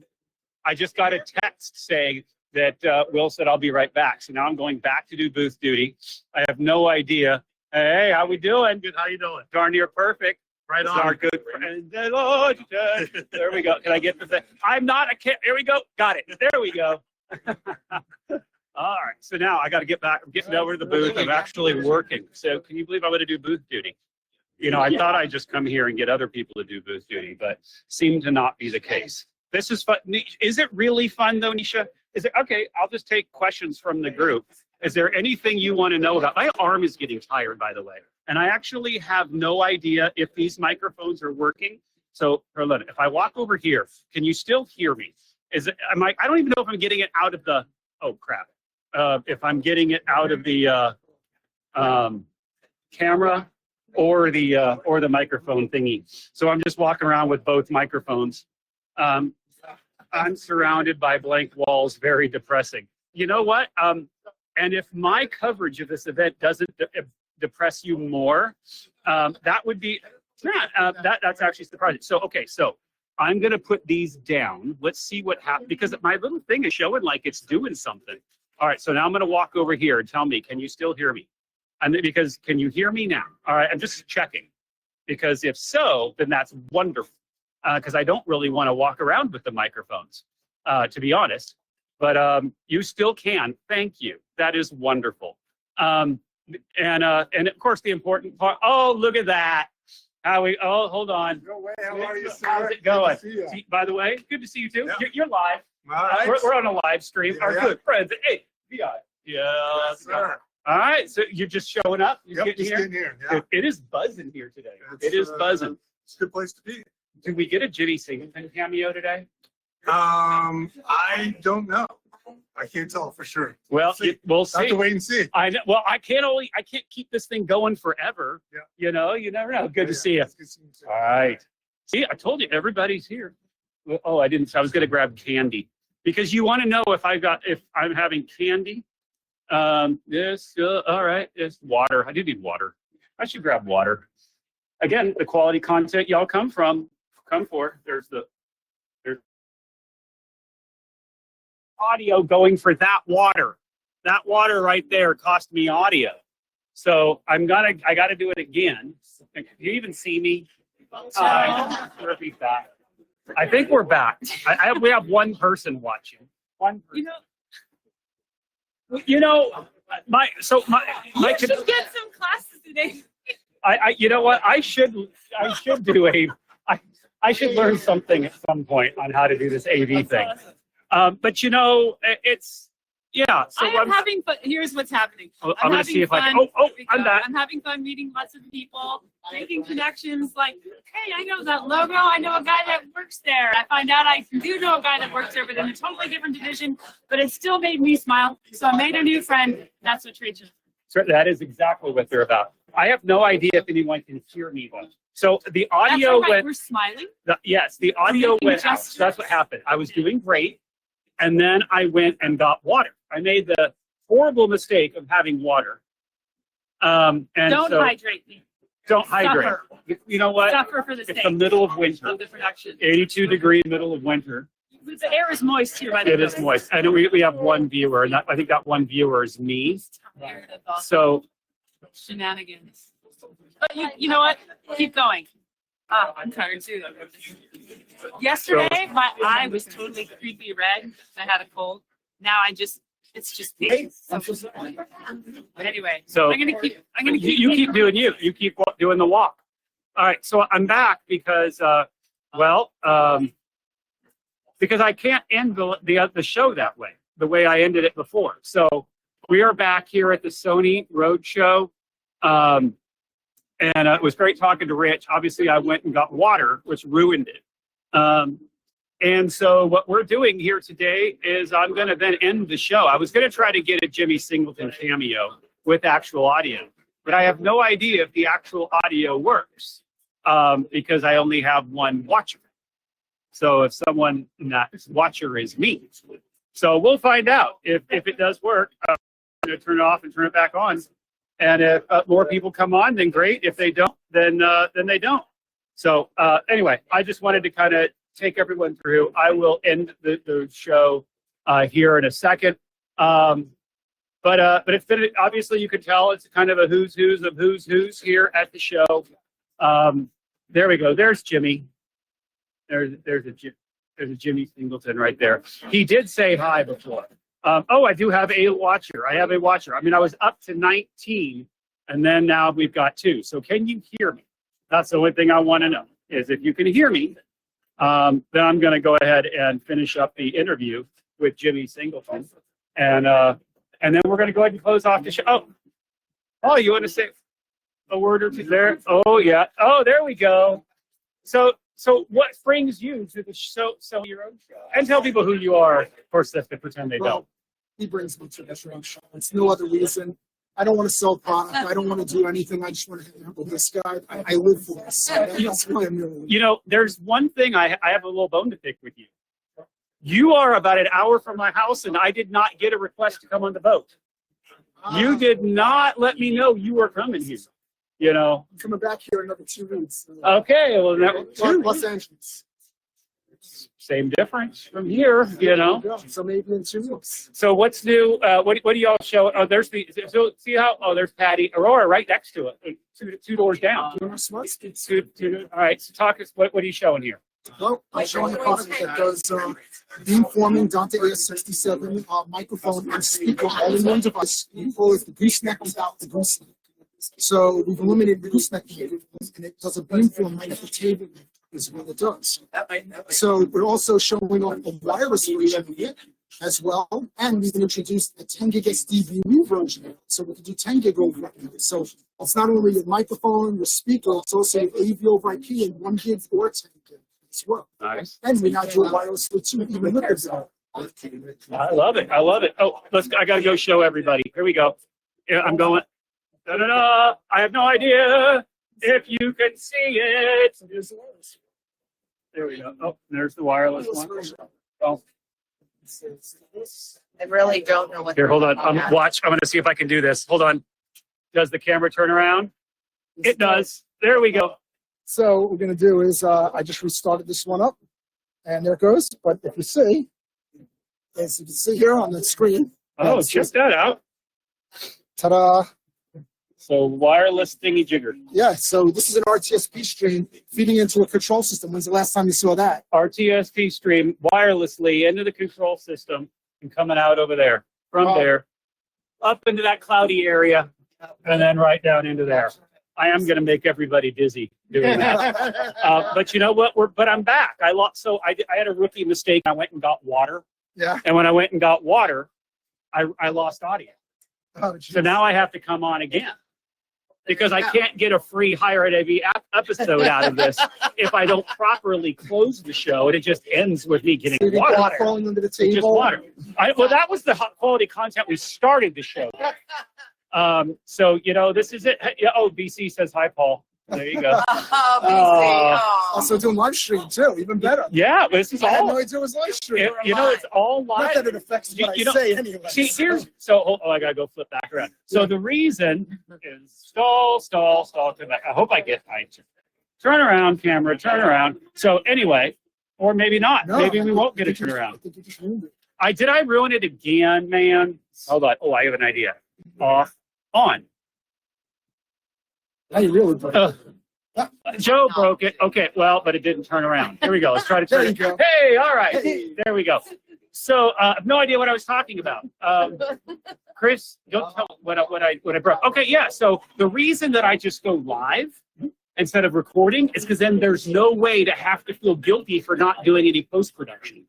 I just got a text saying that Will said I'll be right back. So now I'm going back to do booth duty. I have no idea. Hey, how we doing? Good. How you doing? Darn near perfect. Right on. Our good friend. There we go. Can I get the thing? I'm not a kid. Here we go. Got it. There we go. All right. So now I got to get back. I'm getting over to the booth. I'm actually working. So can you believe I'm going to do booth duty? I thought I'd just come here and get other people to do booth duty, but seemed to not be the case. This is fun. Is it really fun though, Nisha? Is it okay? I'll just take questions from the group. Is there anything you want to know about? My arm is getting tired, by the way. And I actually have no idea if these microphones are working. So, Carlin, if I walk over here, can you still hear me? I don't even know if I'm getting it out of the, oh crap. If I'm getting it out of the camera or the microphone thingy. So I'm just walking around with both microphones. I'm surrounded by blank walls, very depressing. You know what? And if my coverage of this event doesn't depress you more, that would be, that's actually surprising. So, okay, so I'm going to put these down. Let's see what happens, because my little thing is showing like it's doing something. All right, so now I'm going to walk over here and tell me, can you still hear me? And because, can you hear me now? All right, I'm just checking. Because if so, then that's wonderful. Because I don't really want to walk around with the microphones, to be honest. But you still can. Thank you. That is wonderful. And of course, the important part. Oh, look at that. Oh, hold on. No way. How are you, sir? How's it going? Good to see you. By the way, good to see you too. Yeah. You're live. All right. We're on a live stream. Yeah, Our good friends. Hey, VI. Yes, sir. All right. So you're just showing up. You're Yep, getting just here. getting here. Yeah. It is buzzing here today. It's, It is buzzing. It's a good place to be. Did we get a Jimmy Singleton cameo today? I don't know. I can't tell for sure. Well, we'll I have see. to wait and see. I know. Well, I can't keep this thing going forever. Yeah. You never know. Good to see you. It's good seeing you, sir. All right. See, I told you everybody's here. Oh, I didn't. I was going to grab candy because you want to know if I'm having candy. All right. It's water. I do need water. I should grab water. Again, the quality content y'all come for. There's audio going for that water. That water right there cost me audio. So I got to do it again. Can you even see me? Repeat that. I think we're back. We have one person watching. One You person. know, You know, my you should get some classes today. you know what? I should do I should learn something at some point on how to do this AV thing. But you know, it's yeah. So I am having fun. Here's what's happening. I'm gonna having see if I can. fun. I'm back. I'm having fun meeting lots of people, making connections. Like, hey, I know that logo. I know a guy that works there. I find out I do know a guy that works there, but in a totally different division. But it still made me smile. So I made a new friend. That's what trade shows. So that is exactly what they're about. I have no idea if anyone can hear me though. So the audio That's all right. went. We're smiling. Yes, the audio making went out. gestures. That's what happened. I was doing great, and then I went and got water. I made the horrible mistake of having water. And Don't so hydrate me. don't hydrate. Suffer. You know what? Suffer for the It's sake the middle of winter. of the production. 82-degree middle of winter. The air is moist here. By the It way. is moist. I know we have one viewer, and I think that one viewer is me. Tired of all So shenanigans. But you know what? Keep going. I'm tired too. Yesterday, my eye was totally creepy red. I had a cold. Now it's just pain. But anyway, So- I'm gonna keep. you keep doing you. You keep doing the walk. All right. So I'm back because, because I can't end the show that way, the way I ended it before. So we are back here at the Sony Roadshow. And it was great talking to Rich. Obviously, I went and got water, which ruined it. And so what we're doing here today is I'm going to then end the show. I was going to try to get a Jimmy Singleton cameo with actual audio, but I have no idea if the actual audio works because I only have one watcher. So if someone in that watcher is me. So we'll find out if it does work. I'm going to turn it off and turn it back on. And if more people come on, then great. If they don't, then they don't. So anyway, I just wanted to kind of take everyone through. I will end the show here in a second. But it's been, obviously you can tell it's kind of a who's of who's here at the show. There we go. There's Jimmy. There's a Jimmy Singleton right there. He did say hi before. I do have a watcher. I have a watcher. I mean, I was up to 19, and then now we've got 2. So can you hear me? That's the only thing I want to know, is if you can hear me, then I'm going to go ahead and finish up the interview with Jimmy Singleton. And then we're going to go ahead and close off the show. Oh, you want to say a word or two there? Oh, yeah. Oh, there we go. So what brings you to the show, your own show? And tell people who you are. Of course, they have to pretend they don't. He brings me to this show. It's no other reason. I don't want to sell product. I don't want to do anything. I just want to handle this guy. I live for this. That's why I'm really. You know, there's one thing I have a little bone to pick with you. You are about an hour from my house, and I did not get a request to come on the boat. You did not let me know you were coming here. You know. I'm coming back here in another 2 weeks. Okay, well, Los Angeles. same difference from here. You know. So maybe in 2 weeks. So what's new? What do y'all show? Oh, there's the. So see how? Oh, there's Patty Aurora right next to it. Two doors down. Smart speeds. Two, all right. So talk us. What are you showing here? Well, I'm showing a product that does beamforming Dante AS67 microphone and speaker all in one device. You call it the gooseneck without the gooseneck. So we've eliminated the gooseneck and it does a beamform right at the table is what it does. So we're also showing off a wireless version of it as well, and we've introduced a 10 gig SDVU version of it, so we can do 10 gig over IP. So it's not only your microphone, your speaker, it's also your AV over IP and 1 gig or 10 gig as well. Nice. And we now do it wirelessly too, even with the I love it. I love it. Oh, I got to go show everybody. Here we go. Yeah, I'm going. Da-da-da. I have no idea if you can see it. There we go. Oh, there's the wireless one. Oh, I really don't know what. here, hold on. I'm going to see if I can do this. Hold on. Does the camera turn around? It does. There we go. So what we're going to do is I just restarted this one up, and there it goes. But if you see, as you can see here on the screen. Oh, check that out. Ta-da! So wireless thingy jigger. Yeah, so this is an RTSP stream feeding into a control system. When's the last time you saw that? RTSP stream wirelessly into the control system and coming out over there. From Wow. there, up into that cloudy area, and then right down into there. I am going to make everybody dizzy doing that. But you know what? But I'm back. I had a rookie mistake. I went and got water. Yeah. And when I went and got water, I lost audio. Oh, So now I have to come on again because I can't get a free Higher Ed AV episode out of this if I don't properly close the show and it just ends with me getting water. Falling under the Just table. water. Well, that was the quality content we started the show with. So, you know, this is it. Oh, BC says hi, Paul. There you go. Oh, BC. Oh. Also doing live stream too, even better. Yeah, this is I had all. no idea it was live stream. You know, it's all Not live. that it affects what You I know, say anyway. See, here's so. Oh, I gotta go flip back around. So the reason is stall. Come back. I hope I get right. Turn around, camera. Turn around. So anyway, or maybe not. No, Maybe we I won't get a think you turn just- around. I think you just ruined it. Did I ruin it again, man? Hold on. Oh, I have an idea. Off, on. Now you really broke it. Joe broke it. Okay, well, but it didn't turn around. Here we go. Let's try to turn There it. you go. Hey, all right. Hey. There we go. So I have no idea what I was talking about. Chris, don't tell what I broke. Okay, yeah. So the reason that I just go live instead of recording is because then there's no way to have to feel guilty for not doing any post-production.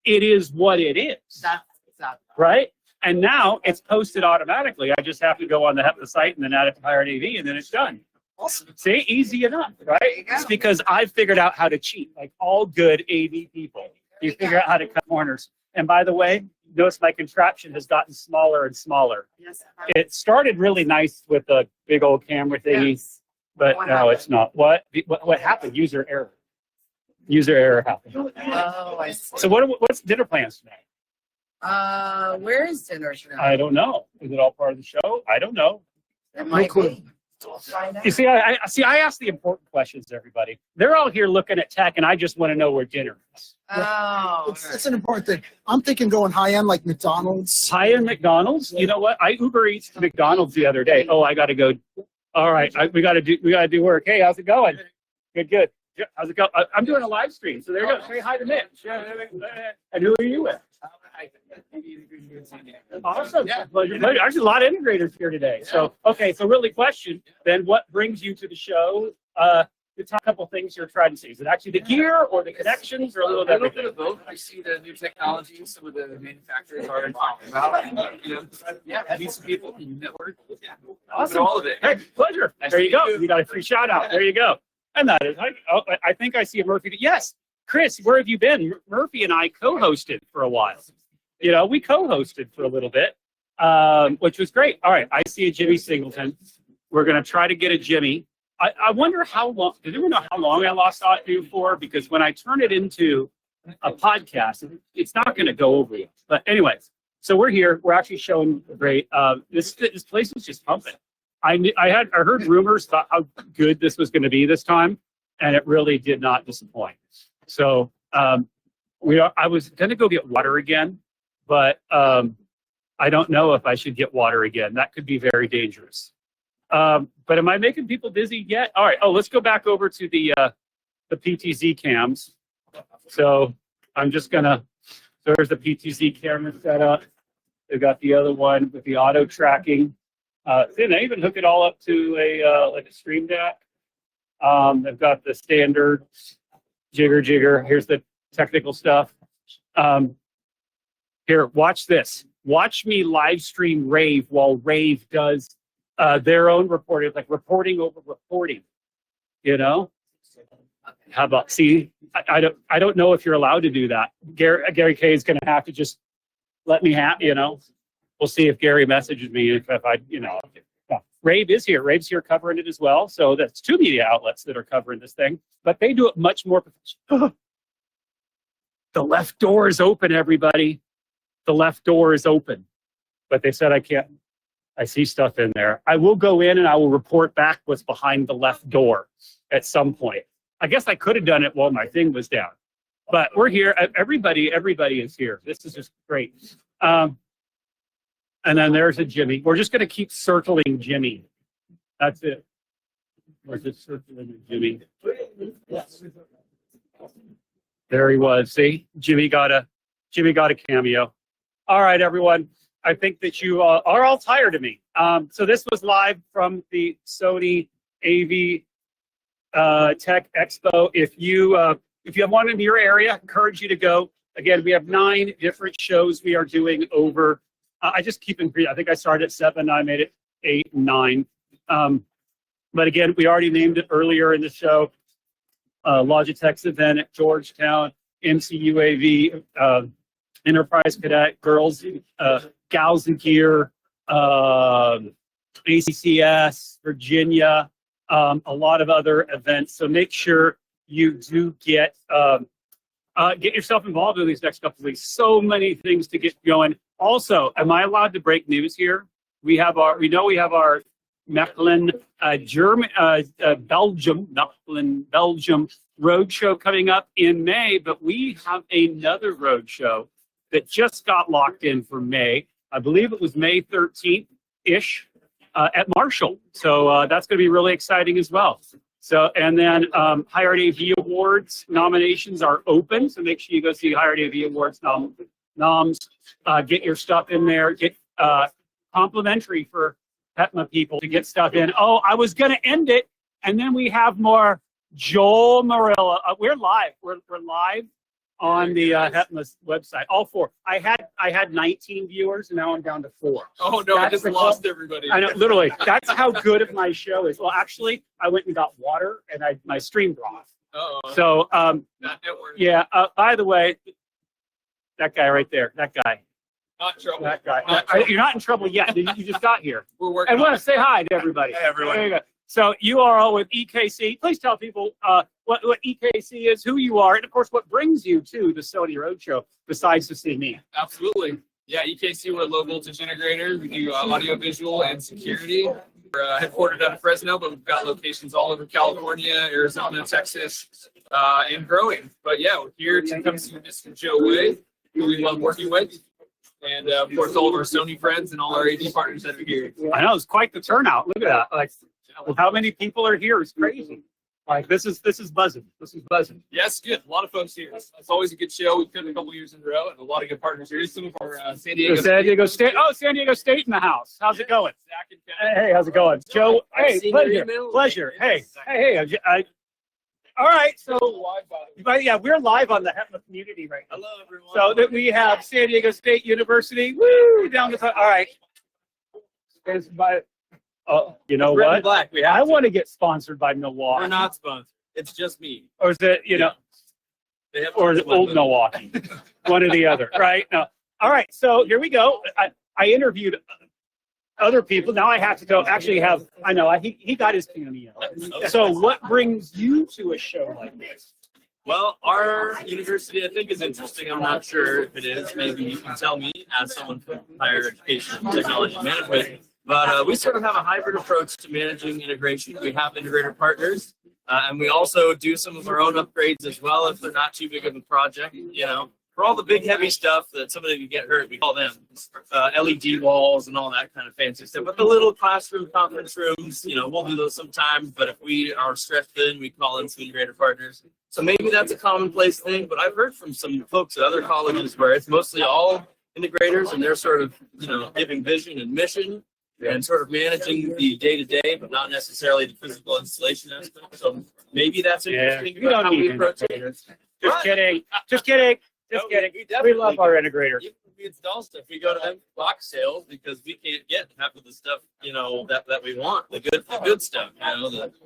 It is what it is. That's exactly. Right? And now it's posted automatically. I just have to go on the site and then add it to Pirate AV and then it's done. Awesome. See, easy enough, right? you go. It's because I've figured out how to cheat, like all good AV people. You figure out how to cut corners. And by the way, notice my contraption has gotten smaller and smaller. Yes. It started really nice with a big old camera thingy, Yes. but What no, happened? it's not. What happened? User error. User error happened. Oh, I see. So what's dinner plans tonight? Where is dinner tonight? I don't know. Is it all part of the show? I don't know. It might clue. be. We'll find out. You see, I ask the important questions to everybody. They're all here looking at tech, and I just want to know where dinner is. Oh. It's an important thing. I'm thinking going high end like McDonald's. High-end McDonald's. You know what? I Uber Eats to McDonald's the other day. Oh, I got to go. All right, we got to do work. Hey, how's it going? Good. Yeah, how's it going? I'm doing a live stream, so there you go. Say hi to Mitch. And who are you with? Awesome. Pleasure. Actually, a lot of integrators here today. So, okay. So, really, question then: what brings you to the show? The top couple things you're trying to see. Is it actually the gear or the connections or a little bit of everything? of both. I see the new technologies some of the manufacturers are talking about. And, you know, yeah, meet some people, network. Yeah. Awesome. All of it. Hey, pleasure. Nice There to you go. meet you. You got a free shout out. There you go. And that is, I think I see a Murphy. Yes, Chris, where have you been? Murphy and I co-hosted for a while. You know, we co-hosted for a little bit, which was great. All right, I see a Jimmy Singleton. We're going to try to get a Jimmy. I wonder how long, did anyone know how long I lost audio for? Because when I turn it into a podcast, it's not going to go over you. But anyway, so we're here. We're actually showing great. This place was just pumping. I heard rumors about how good this was going to be this time, and it really did not disappoint. So I was going to go get water again, but I don't know if I should get water again. That could be very dangerous. But am I making people dizzy yet? All right. Oh, let's go back over to the PTZ cams. So I'm just gonna. There's the PTZ camera setup. They've got the other one with the auto tracking. They even hook it all up to a like a Stream Deck. They've got the standard jigger. Here's the technical stuff. Here, watch this. Watch me live stream Rave while Rave does their own reporting, like reporting over reporting. You know? How about, see, I don't know if you're allowed to do that. Gary K is going to have to just let me have, you know. We'll see if Gary messages me if I, you know. Yeah. Rave is here. Rave's here covering it as well. So that's two media outlets that are covering this thing, but they do it much more. The left door is open, everybody. The left door is open, but they said I can't. I see stuff in there. I will go in and I will report back what's behind the left door at some point. I guess I could have done it while my thing was down, but we're here. Everybody is here. This is just great. And then there's a Jimmy. We're just going to keep circling Jimmy That's it. Or just circulating Jimmy. There he was. See, Jimmy got a cameo. All right, everyone. I think that you are all tired of me. So this was live from the Sony AV Tech Expo. If you have one in your area, I encourage you to go. Again, we have 9 different shows we are doing over. I just keep in. I think I started at 7. I made it 8, 9. But again, we already named it earlier in the show. Logitech's event at Georgetown, MCUAV, Enterprise Cadet, Girls, Gals and Gear, ACCS, Virginia, a lot of other events. So make sure you do get yourself involved in these next couple of weeks. So many things to get going. Also, am I allowed to break news here? We know we have our Mechelen, Belgium roadshow coming up in May, but we have another roadshow that just got locked in for May. I believe it was May 13th-ish at Marshall. So that's going to be really exciting as well. So, and then Hired AV Awards nominations are open. So make sure you go see Hired AV Awards noms. Get your stuff in there. Get complimentary for HETMA people to get stuff in. Oh, I was going to end it. And then we have more Joel Morella. We're live. We're live on the HETMA website. All 4. I had 19 viewers, and now I'm down to 4. Oh no, I just lost everybody. I know, literally. That's how good of my show is. Well, actually, I went and got water, and my stream broke. So, yeah. By the way, that guy right there. That guy. Not trouble. That guy. Not trouble. You're not in trouble yet. You just got here. We're working. And want to say hi to everybody. Hey, everyone. There you go. So you are all with EKC. Please tell people what EKC is, who you are, and of course what brings you to the Sony Roadshow besides to see me. Absolutely. Yeah, EKC, we're a low voltage integrator. We do audio, visual, and security. We're headquartered out of Fresno, but we've got locations all over California, Arizona, Texas, and growing. But yeah, we're here to come see Mr. Joe Way, who we love working with. And of course, all of our Sony friends and all our AV partners that are here. I know, it's quite the turnout. Look at that. Like, how many people are here is crazy. Like, this is buzzing. This is buzzing. Yes, good. A lot of folks here. It's always a good show. We've done a couple years in a row, and a lot of good partners here. Some of our San Diego State. Oh, San Diego State in the house. How's it going? Zach and Kevin. Hey, how's it going? Joe, hey, seen your pleasure. email. Pleasure. Hey. All right, so yeah, we're live on the HETMA community right now. Hello, everyone. So that we have San Diego State University, woo, down the top. All right. You know Red and what? black. I want to get sponsored by Milwaukee. We're not sponsored. It's just me. Or is it, They have or is it old Milwaukee? One or the other, right? No. All right, so here we go. I interviewed other people. Now I have to go actually have, he got his cameo. So what brings you to a show like this? Well, our university, I think, is interesting. I'm not sure if it is. Maybe you can tell me as someone from higher education and technology management. But we sort of have a hybrid approach to managing integration. We have integrator partners, and we also do some of our own upgrades as well if they're not too big of a project. For all the big heavy stuff that somebody can get hurt, we call them LED walls and all that kind of fancy stuff. But the little classroom conference rooms, we'll do those sometimes. But if we are stretched thin, we call in some integrator partners. So maybe that's a commonplace thing. But I've heard from some folks at other colleges where it's mostly all integrators, and they're sort of, giving vision and mission and sort of managing the day-to-day, but not necessarily the physical installation aspect. So maybe that's interesting. You don't how we need approach it. Just kidding. Just kidding. Just kidding. We love our integrators. Even if we install stuff, we go to them box sales because we can't get half of the stuff, that we want. The good stuff,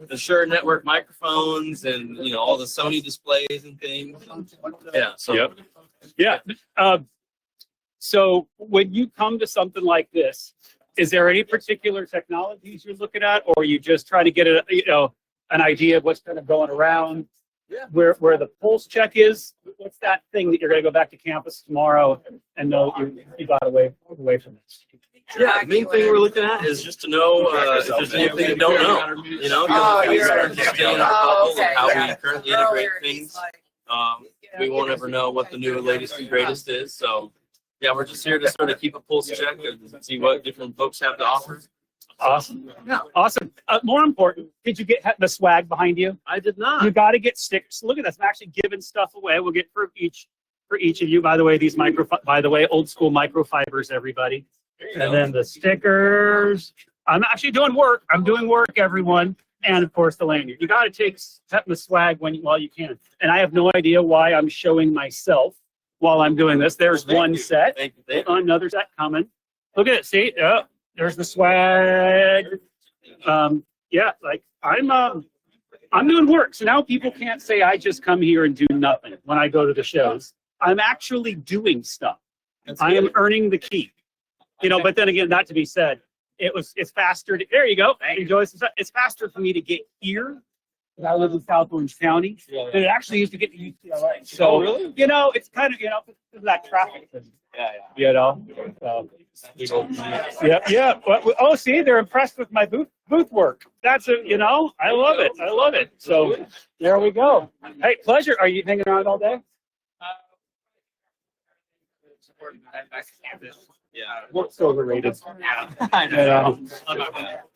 the Shure network microphones and all the Sony displays and things. Yeah. So Yep. Yeah. So when you come to something like this, is there any particular technologies you're looking at, or are you just trying to get an idea of what's kind of going around? Yeah. Where the pulse check is? What's that thing that you're going to go back to campus tomorrow and know you got away from this? yeah, the main thing we're looking at is just to know if there's anything you don't know. We sort of just stay in our bubble of how we currently integrate things. We won't ever know what the new latest and greatest is. So yeah, we're just here to sort of keep a pulse check and see what different folks have to offer. Awesome. Awesome. More important, did you get the swag behind you? I did not. You got to get stickers. Look at this. I'm actually giving stuff away. We'll get for each of you. By the way, old school microfibers, everybody. And then the stickers. I'm actually doing work. I'm doing work, everyone. And of course, the lanyard. You got to take the swag while you can. And I have no idea why I'm showing myself while I'm doing this. There's one set. Thank you. Another set coming. Look at it. See? There's the swag. Yeah, like I'm doing work. So now people can't say I just come here and do nothing when I go to the shows. I'm actually doing stuff. I am earning the keep. But then again, not to be said, it's faster. There you go. Enjoy some stuff. It's faster for me to get here. I live in South Orange County. And it actually used to get to UCLA. So, really? It's kind of, that traffic thing. Yeah. Yeah. Oh, see, they're impressed with my booth work. That's I love it. I love it. So there we go. Hey, pleasure. Are you hanging around all day? Yeah. Work's overrated. I know.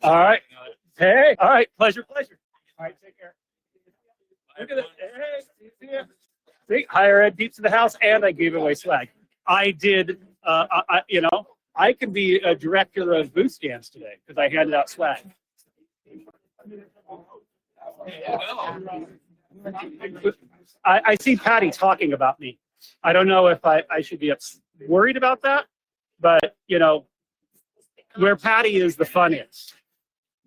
All right. Hey. All right. Pleasure. All right. Take care. Look at it. Hey. See ya. See, higher ed deeps in the house, and I gave away swag. I did. I could be a director of booth scans today because I handed out swag. I see Patty talking about me. I don't know if I should be worried about that, but where Patty is, the fun is.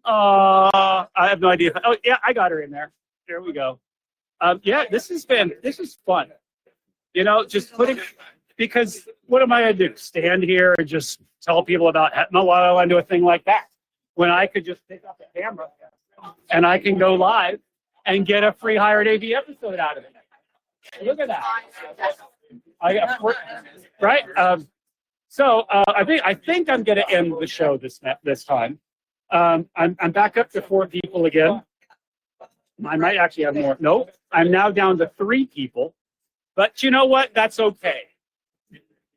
I have no idea. Oh yeah, I got her in there. There we go. This is fun. Just putting, because what am I gonna do? Stand here and just tell people about Hetma while I want to do a thing like that? When I could just pick up the camera and I can go live and get a free Hired AV episode out of it. Look at that. I got right. I think I'm gonna end the show this time. I'm back up to 4 people again. I might actually have more. Nope. I'm now down to 3 people. But you know what? That's okay.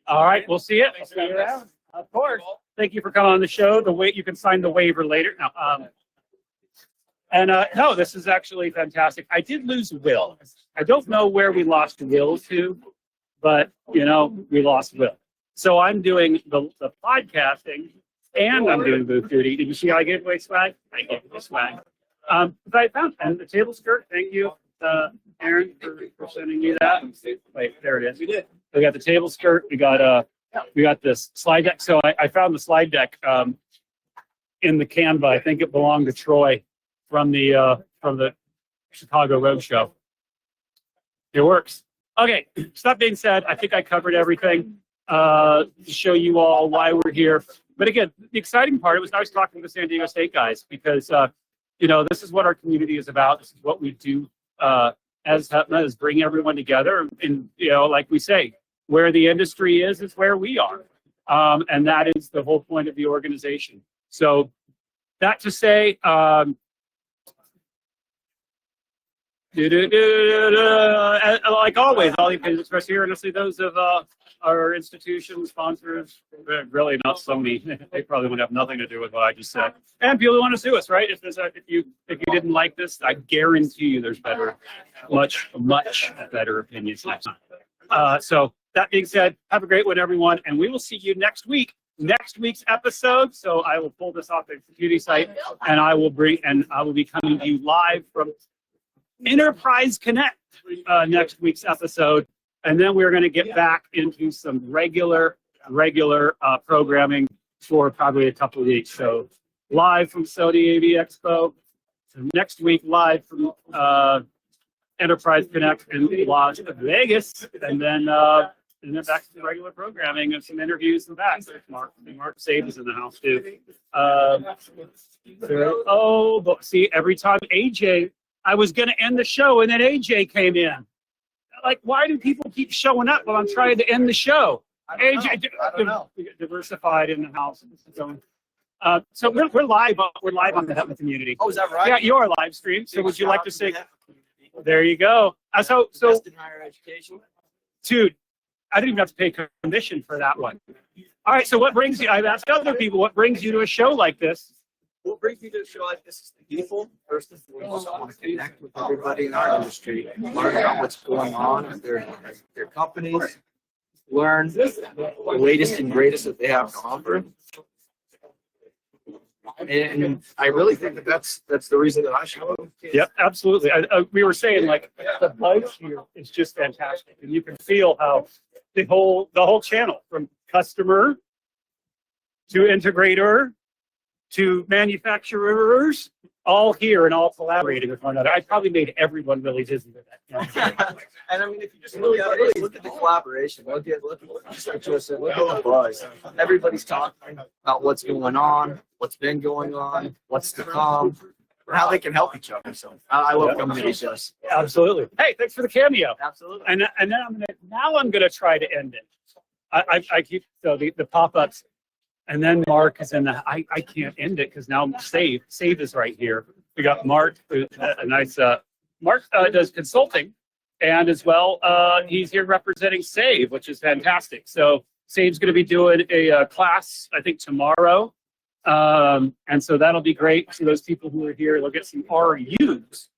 All right. We'll see it. I'll see you around. Of course. Thank you for coming on the show. You can sign the waiver later. Now, no, this is actually fantastic. I did lose Will. I don't know where we lost Will to, but we lost Will. So I'm doing the podcasting and I'm doing booth duty. Did you see how I gave away swag? I gave away swag. But I found, and the table skirt. Thank you, Aaron, for sending me that. Wait, there it is. We did. We got the table skirt. We got this slide deck. So I found the slide deck in the Canva. I think it belonged to Troy from the Chicago Roadshow. It works. Okay. So that being said, I think I covered everything to show you all why we're here. But again, the exciting part, it was nice talking to the San Diego State guys because this is what our community is about. This is what we do as Hetma, is bring everyone together. And like we say, where the industry is where we are. And that is the whole point of the organization. So that to say, like always, all the opinions expressed here, and honestly, those of our institution sponsors, really not Sony. They probably would have nothing to do with what I just said. And people who want to sue us, right? If you didn't like this, I guarantee you there's much better opinions next time. So that being said, have a great one, everyone, and we will see you next week. Next week's episode. So I will pull this off the community site, and I will be coming to you live from Enterprise Connect next week's episode, and then we're going to get back into some regular programming for probably a couple of weeks. So live from Sony AV Expo, so next week live from Enterprise Connect in Las Vegas, and then back to the regular programming and some interviews and that. So Mark Save is in the house too. But see, every time AJ. I was going to end the show, and then AJ came in. Like, why do people keep showing up while I'm trying to end the show? AJ, I don't know. Diversified in the house. So we're live. We're live on the Hetma community. Oh, is that right? Yeah, you're a live stream. So would you like to say? There you go. So in higher education. Dude, I didn't even have to pay commission for that one. All right. So what brings you? I've asked other people, what brings you to a show like this? what brings me to a show like this is the people. First and foremost, I want to connect with everybody in our industry, learn about what's going on with their companies, learn the latest and greatest that they have to offer. And I really think that that's the reason that I show up. Yep, absolutely. We were saying like the buzz here is just fantastic, and you can feel how the whole channel from customer to integrator to manufacturers, all here and all collaborating with one another. I probably made everyone really dizzy with that. And I mean, if you just look at the collaboration, look at the buzz. Everybody's talking about what's going on, what's been going on, what's to come, and how they can help each other. So I love coming to these shows. Absolutely. Hey, thanks for the cameo. Absolutely. And then I'm gonna try to end it. I keep the pop-ups, and then Mark is in the. I can't end it because now Save is right here. We got Mark, a nice Mark does consulting, and as well he's here representing Save, which is fantastic. So Save's going to be doing a class I think tomorrow, and so that'll be great. So those people who are here, they'll get some RUs,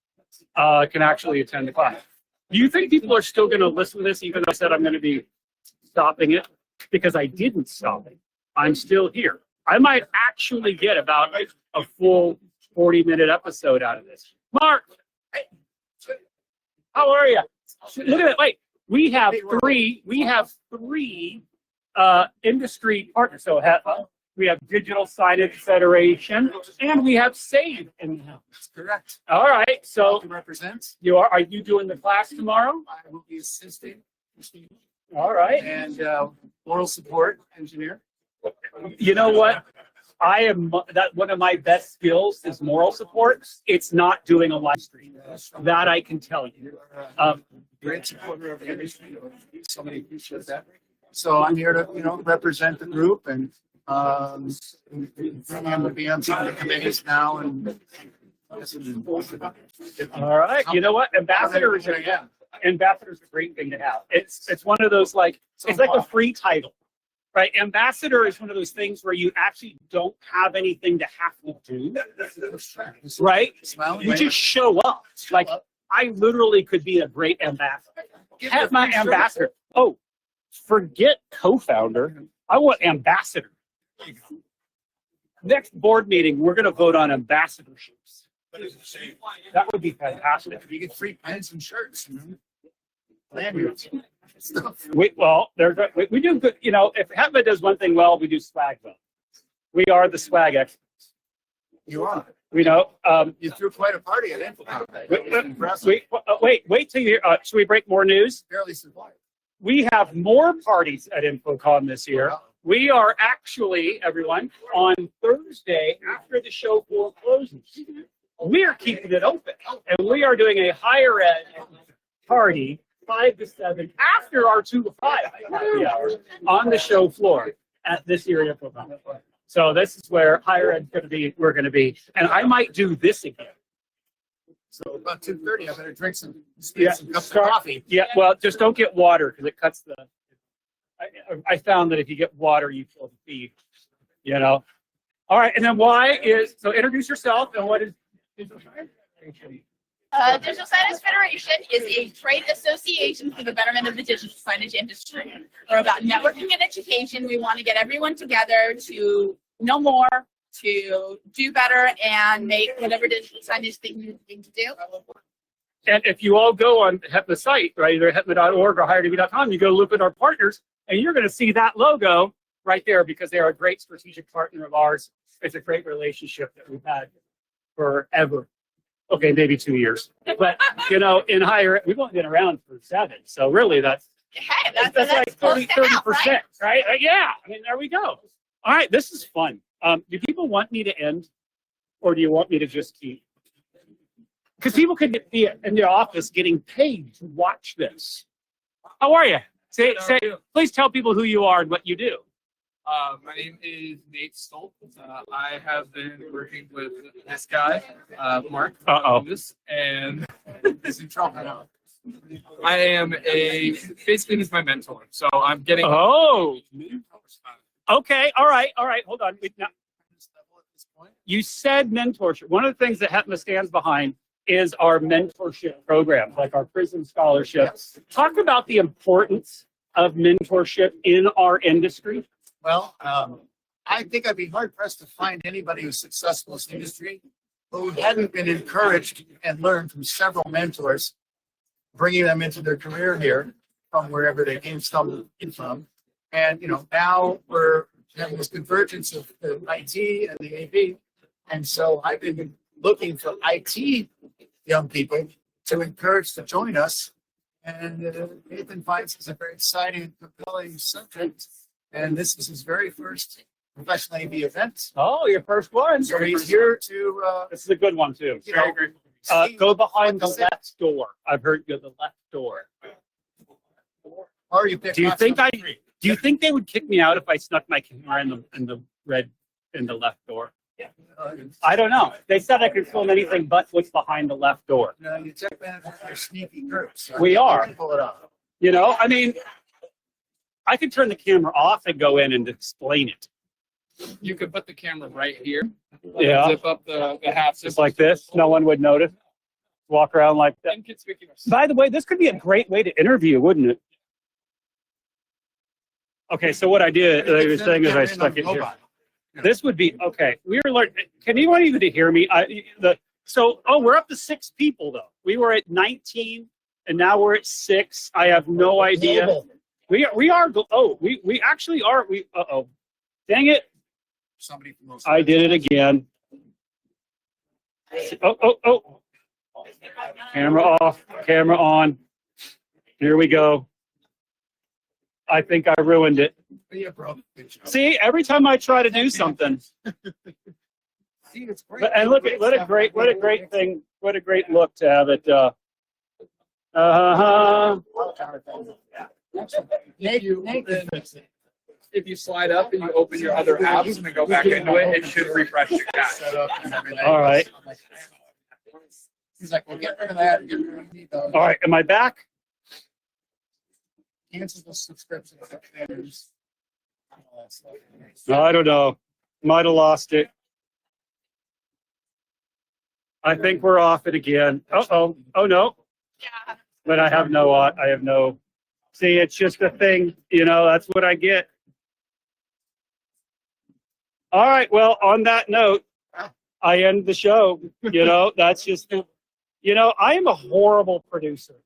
can actually attend the class. Do you think people are still going to listen to this, even though I said I'm going to be stopping it? Because I didn't stop it. I'm still here. I might actually get about a full 40-minute episode out of this. Mark, hey, how are you? Look at that. Wait, we have three industry partners. So we have Digital Signage Federation, and we have Save in the house. That's correct. All right. So Represents. are you doing the class tomorrow? I will be assisting. All right. And moral support engineer. You know what? I am one of my best skills is moral support. It's not doing a live stream. That I can tell you. Great supporter of the industry. Somebody appreciates that. So I'm here to, represent the group and I'm to be on some of the committees now and. All right. You know what? Ambassador is a great thing to have. It's one of those it's like a free title. Right, ambassador is one of those things where you actually don't have anything to have to do, right? You just show up. Like I literally could be a great ambassador. Have my ambassador. Oh, forget co-founder. I want ambassador. Next board meeting, we're going to vote on ambassadorships. That would be fantastic. You get free pens and shirts. We do good. If HETMA does one thing well, we do swag well. We are the swag experts. You are. You threw quite a party at InfoCom. Wait till you hear. Should we break more news? Barely survived. We have more parties at InfoCom this year. We are actually, everyone, on Thursday after the show floor closes. We are keeping it open, and we are doing a higher ed party. 5 to 7 after our 2 to 5 happy hour on the show floor at this year at InfoCom. So this is where higher ed's going to be. We're going to be, and I might do this again. So about 2:30, I better drink some cups of start- coffee. Yeah, well, just don't get water because it cuts the. I found that if you get water, you kill the feed. All right, and then so introduce yourself and what is. Digital Signage Federation is a trade association for the betterment of the digital signage industry. We're about networking and education. We want to get everyone together to know more, to do better, and make whatever digital signage thing you need to do. And if you all go on HETMA site, right, either hetma.org or highertv.com, you go look at our partners, and you're going to see that logo right there because they're a great strategic partner of ours. It's a great relationship that we've had forever. Okay, maybe 2 years, but in higher, we've only been around for 7, so really that's like 30%, right? Yeah, I mean, there we go. All right, this is fun. Do people want me to end, or do you want me to just keep? Because people could be in their office getting paid to watch this. How are you? Please tell people who you are and what you do. My name is Nate Stolt. I have been working with this guy, Mark. And He's in trouble now. I am basically he's my mentor. So I'm getting. Oh. Okay. All right. Hold on. You said mentorship. One of the things that HETMA stands behind is our mentorship programs, like our PRISM scholarships. Talk about the importance of mentorship in our industry. Well, I think I'd be hard pressed to find anybody who's successful in this industry who hadn't been encouraged and learned from several mentors, bringing them into their career here from wherever they came from. And, now we're having this convergence of the IT and the AV. And so I've been looking for IT young people to encourage to join us. And Nathan finds it's a very exciting, compelling subject. And this is his very first professional AV event. Oh, your first one. So he's here to, This is a good one too. Go behind the left door. I've heard go the left door. Or you pick Do you lots think of- do you think they would kick me out if I snuck my camera in the left door? I don't know. They said I could film anything but what's behind the left door. You tech managers are sneaky groups. So We are. Pull it off. I mean, I could turn the camera off and go in and explain it. You could put the camera right here. Yeah. Zip up the half. Just like this. No one would notice. Walk around like that. Inconspicuous. By the way, this could be a great way to interview, wouldn't it? Okay, so what I did, I was saying is I stuck it here. This would be, okay, we were learning, can anyone even hear me? We're up to 6 people though. We were at 19 and now we're at 6. I have no idea. We actually are, dang it. Somebody from those. I did it again. Oh. Camera off, camera on. Here we go. I think I ruined it. Yeah, bro. See, every time I try to do something, See, it's great. and look at what a great thing, what a great look to have it. If you slide up and you open your other apps and then go back into it, it should refresh your cache. Set up and everything. All right. He's like, well, get rid of that. Get rid of those. All right, am I back? Cancel the subscription. I don't know. Might have lost it. I think we're off it again. Oh no. Yeah. But I have no. See, it's just a thing. That's what I get. All right. Well, on that note, I end the show. That's just. I am a horrible producer.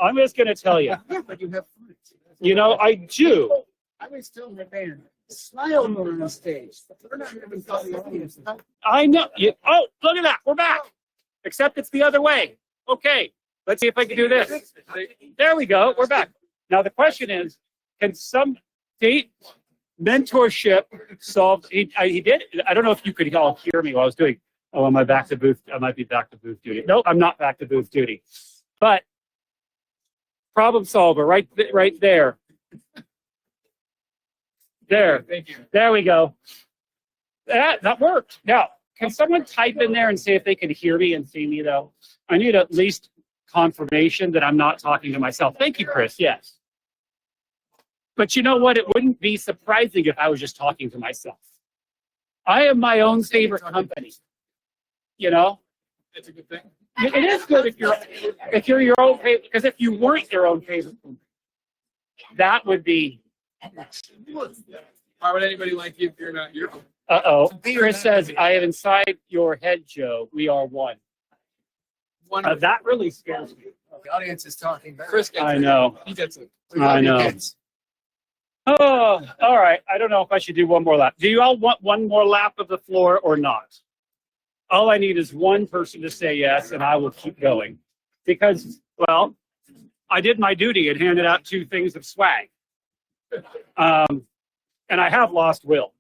I'm just going to tell you. But you have fun. I do. I was still in the band. Smile more on the stage. We're not even talking to the audience. I know. Oh, look at that. We're back. Except it's the other way. Okay. Let's see if I can do this. There we go. We're back. Now the question is, can some date mentorship solve? He did. I don't know if you could all hear me while I was doing. Oh, am I back to booth? I might be back to booth duty. Nope, I'm not back to booth duty. But problem solver, right there. There. Thank you. There we go. That worked. Now, can someone type in there and see if they can hear me and see me, though? I need at least confirmation that I'm not talking to myself. Thank you, Chris. Yes. But you know what? It wouldn't be surprising if I was just talking to myself. I am my own favorite company. It's a good thing. It is good if you're your own favorite, because if you weren't your own favorite company, that would be. Why would anybody like you if you're not your? Chris says, I am inside your head, Joe. We are one. That really scares me. The audience is talking back. Chris gets I it. know. He gets it. I know. Oh, all right. I don't know if I should do one more lap. Do you all want one more lap of the floor or not? All I need is one person to say yes, and I will keep going. Because, well, I did my duty and handed out 2 things of swag. And I have lost Will.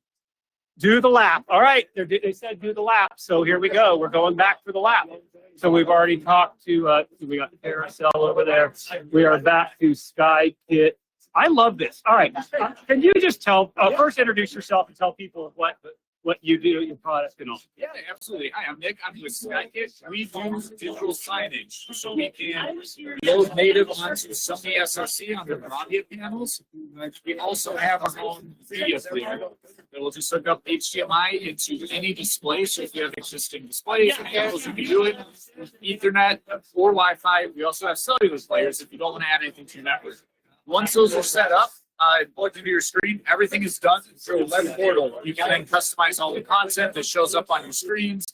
Do the lap. All right. They said do the lap. So here we go. We're going back for the lap. So we've already talked to, we got Carousel over there. We are back to Sky Kit. I love this. All right. Can you just first introduce yourself and tell people what what you do, your product and all. Yeah, absolutely. Hi, I'm Nick. I'm with Skykick. We do digital signage, so we can load native onto Sony SoC on the Bravia panels. We also have our own media player that will just hook up HDMI into any display. So if you have existing displays and panels, you can do it. Ethernet or Wi-Fi. We also have cellular players if you don't want to add anything to your network. Once those are set up, plugged into your screen, everything is done through a web portal. You can then customize all the content that shows up on your screens,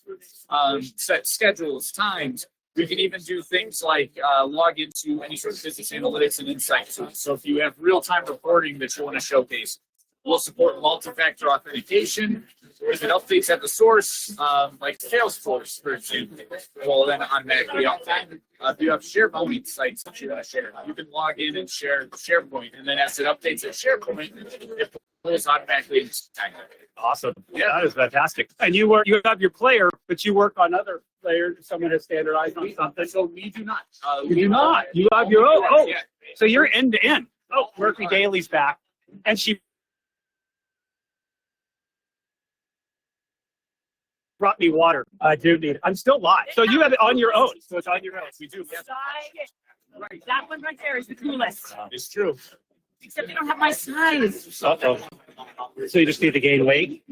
set schedules, times. We can even do things like log into any sort of business analytics and insights. So if you have real-time reporting that you want to showcase, we'll support multi-factor authentication. If it updates at the source, like Salesforce, for example, will then automatically update. If you have SharePoint sites that you want to share, you can log in and share SharePoint, and then as it updates at SharePoint, it pulls automatically into Tech. Awesome. Yeah, that is fantastic. And you have your player, but you work on other players. Someone has standardized on something. So we do not. You do not. You have your own. Oh, Yeah. so you're end to end. Oh, Murphy Daly's back, and she brought me water. I do need it. I'm still live. So you have it on your own. So it's on your own. We do. Right. That one right there is the coolest. It's true. Except they don't have my size. Uh-oh. So you just need to gain weight?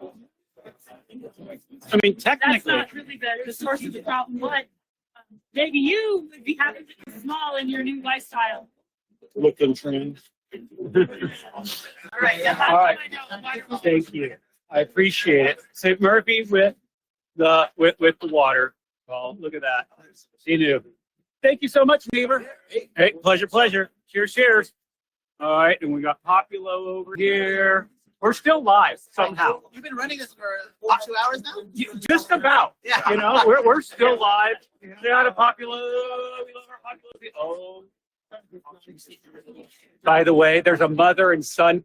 I mean, That's technically, not really the source of the problem, but maybe you would be happy to be small in your new lifestyle. look and trend. All right. Yeah, that's All right. what I know. Thank you. I appreciate it. St. Murphy with the water. Oh, look at that. She knew. Thank you so much, Beaver. Hey, pleasure. Cheers, cheers. All right, and we got Populo over here. We're still live somehow. You've been running this for 42 hours now? Just about. Yeah. You know, we're still live. Say hi to Populo. We love our Populo. Oh. By the way, there's a mother and son.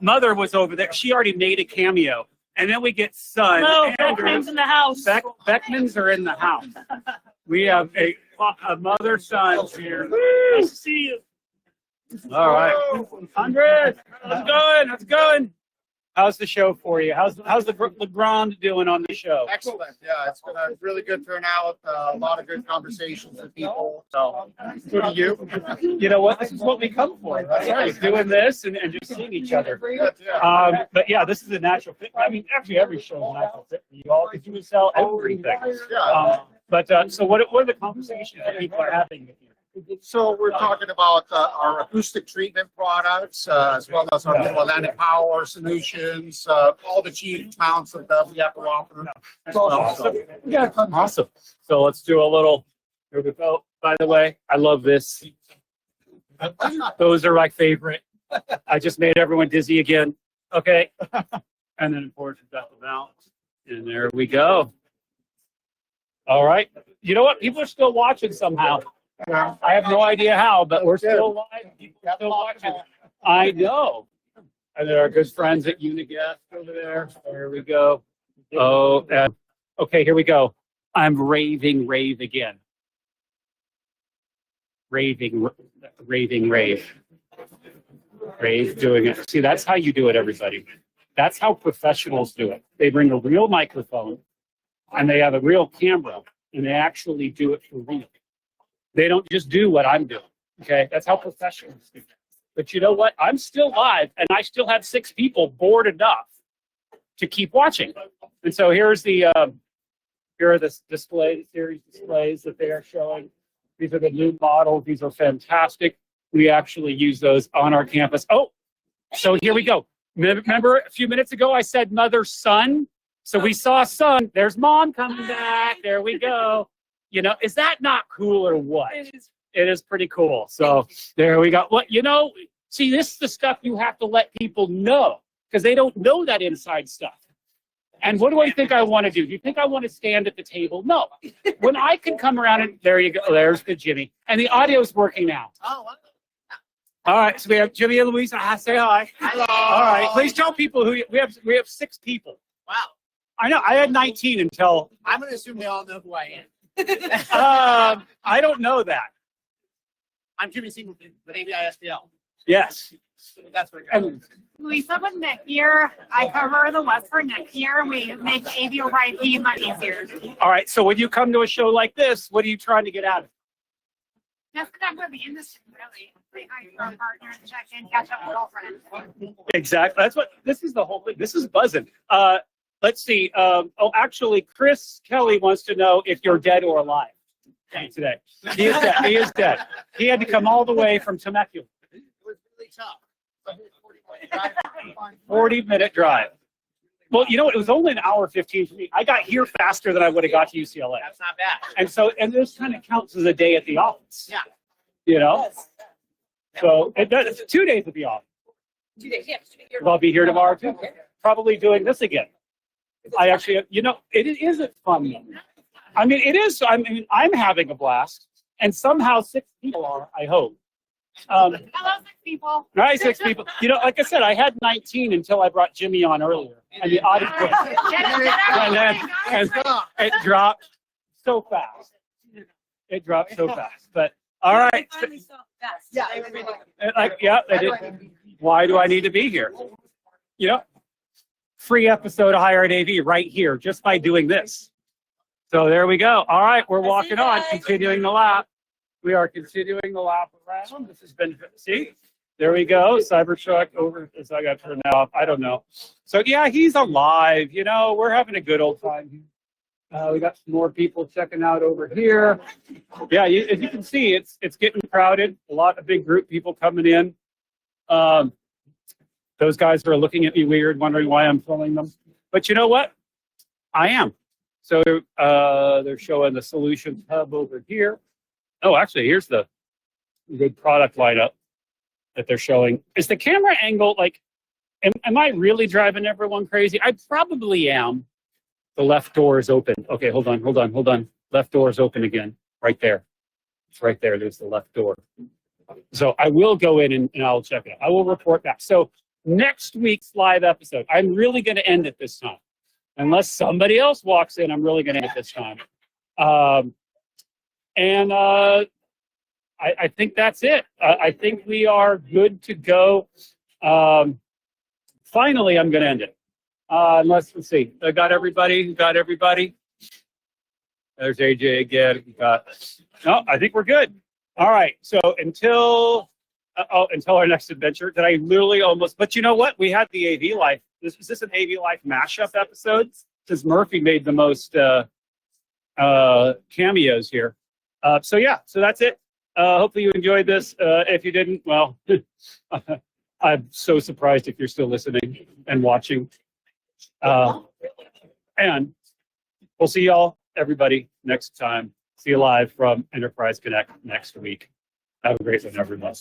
Mother was over there. She already made a cameo. And then we get son. No, Andrew. Beckman's in the house. Beckmans are in the house. We have a mother son here. Nice to see you. All right. Andres, how's it going? How's the show for you? How's the ground doing on the show? Excellent. Yeah, it's been a really good turnout. A lot of good conversations with people. So, good to you. You know what? This is what we come for. Right? Doing this and just seeing each other. But yeah, this is a natural fit. I mean, actually, every show is a natural fit for you all because you would sell everything. So what are the conversations that people are having with you? So we're talking about our acoustic treatment products, as well as our Atlantic power solutions, all the cheap mounts that we have to offer. Awesome. Yeah, awesome. So let's do a little. Here we go. By the way, I love this. Those are my favorite. I just made everyone dizzy again. Okay. And then of course we've got the mount. And there we go. All right. You know what? People are still watching somehow. I have no idea how, but we're still live. People are still watching. I know. And there are good friends at Uniguest over there. There we go. Oh, okay, here we go. I'm raving rave again. Raving rave. Rave doing it. See, that's how you do it, everybody. That's how professionals do it. They bring a real microphone and they have a real camera and they actually do it for real. They don't just do what I'm doing. Okay, that's how professionals do. But you know what? I'm still live, and I still have 6 people bored enough to keep watching. And so here are the series displays that they are showing. These are the new models. These are fantastic. We actually use those on our campus. Oh, so here we go. Remember a few minutes ago I said mother son. So we saw son. There's mom coming back. There we go. You know, is that not cool or what? It is pretty cool. So there we go. Well, you know, see, this is the stuff you have to let people know because they don't know that inside stuff. And what do I think I want to do? Do you think I want to stand at the table? No. When I can come around and there you go. There's the Jimmy. And the audio is working now. Oh, wow. All right. So we have Jimmy and Louise. Say hi. Hello. All right. Please tell people who we have 6 people. Wow. I know. I had 19 until. I'm going to assume they all know who I am. I don't know that. I'm Jimmy Singleton with AVI SPL. Yes. That's what. And Lisa with Netgear. I cover the West for Netgear. We make AV over IP much easier. all right, so when you come to a show like this, what are you trying to get out of it? Just connect with the industry, really. Say hi to our partners, check in, catch up with all friends. Exactly. That's what this is the whole thing. This is buzzing. Let's see. Actually, Chris Kelly wants to know if you're dead or alive today. He is dead. He is dead. He had to come all the way from Temecula. It was really tough. 40-minute drive. Well, you know, it was only an hour 15 for me. I got here faster than I would have got to UCLA. That's not bad. And this kind of counts as a day at the office. Yeah. You know? So it does, it's 2 days at the office. 2 days, yeah. I'll be here tomorrow too. Probably doing this again. I actually, you know, it isn't fun though. I mean, it is. I mean, I'm having a blast, and somehow 6 people are. I hope. Hello, 6 people. Right, 6 people. You know, like I said, I had 19 until I brought Jimmy on earlier, and the audience, and it dropped so fast. It dropped so fast. But all right, Yeah. like yeah, they did. Why do I need to be here? You know, free episode of Higher Ed AV right here just by doing this. So there we go. All right, we're walking on, continuing the lap. We are continuing the lap around. This has been, see, there we go. Cybertruck over, so I got turned off. I don't know. So yeah, he's alive. You know, we're having a good old time. We got some more people checking out over here. Yeah, as you can see, it's getting crowded. A lot of big group people coming in. Those guys are looking at me weird, wondering why I'm filming them. But you know what? I am. So they're showing the solutions hub over here. Oh, actually, here's the good product lineup that they're showing. Is the camera angle like, am I really driving everyone crazy? I probably am. The left door is open. Okay, hold on. Left door is open again, right there. It's right there. There's the left door. So I will go in and I'll check it out. I will report back. So next week's live episode, I'm really going to end it this time. Unless somebody else walks in, I'm really going to end it this time. I think that's it. I think we are good to go. Finally, I'm going to end it. Let's see. I got everybody. There's AJ again. No, I think we're good. All right. So until our next adventure, that I literally almost. But you know what? We had the AV Life. Is this an AV Life mashup episode? Since Murphy made the most cameos here. So yeah. So that's it. Hopefully you enjoyed this. If you didn't, well, I'm so surprised if you're still listening and watching. And we'll see y'all, everybody, next time. See you live from Enterprise Connect next week. Have a great one, everyone.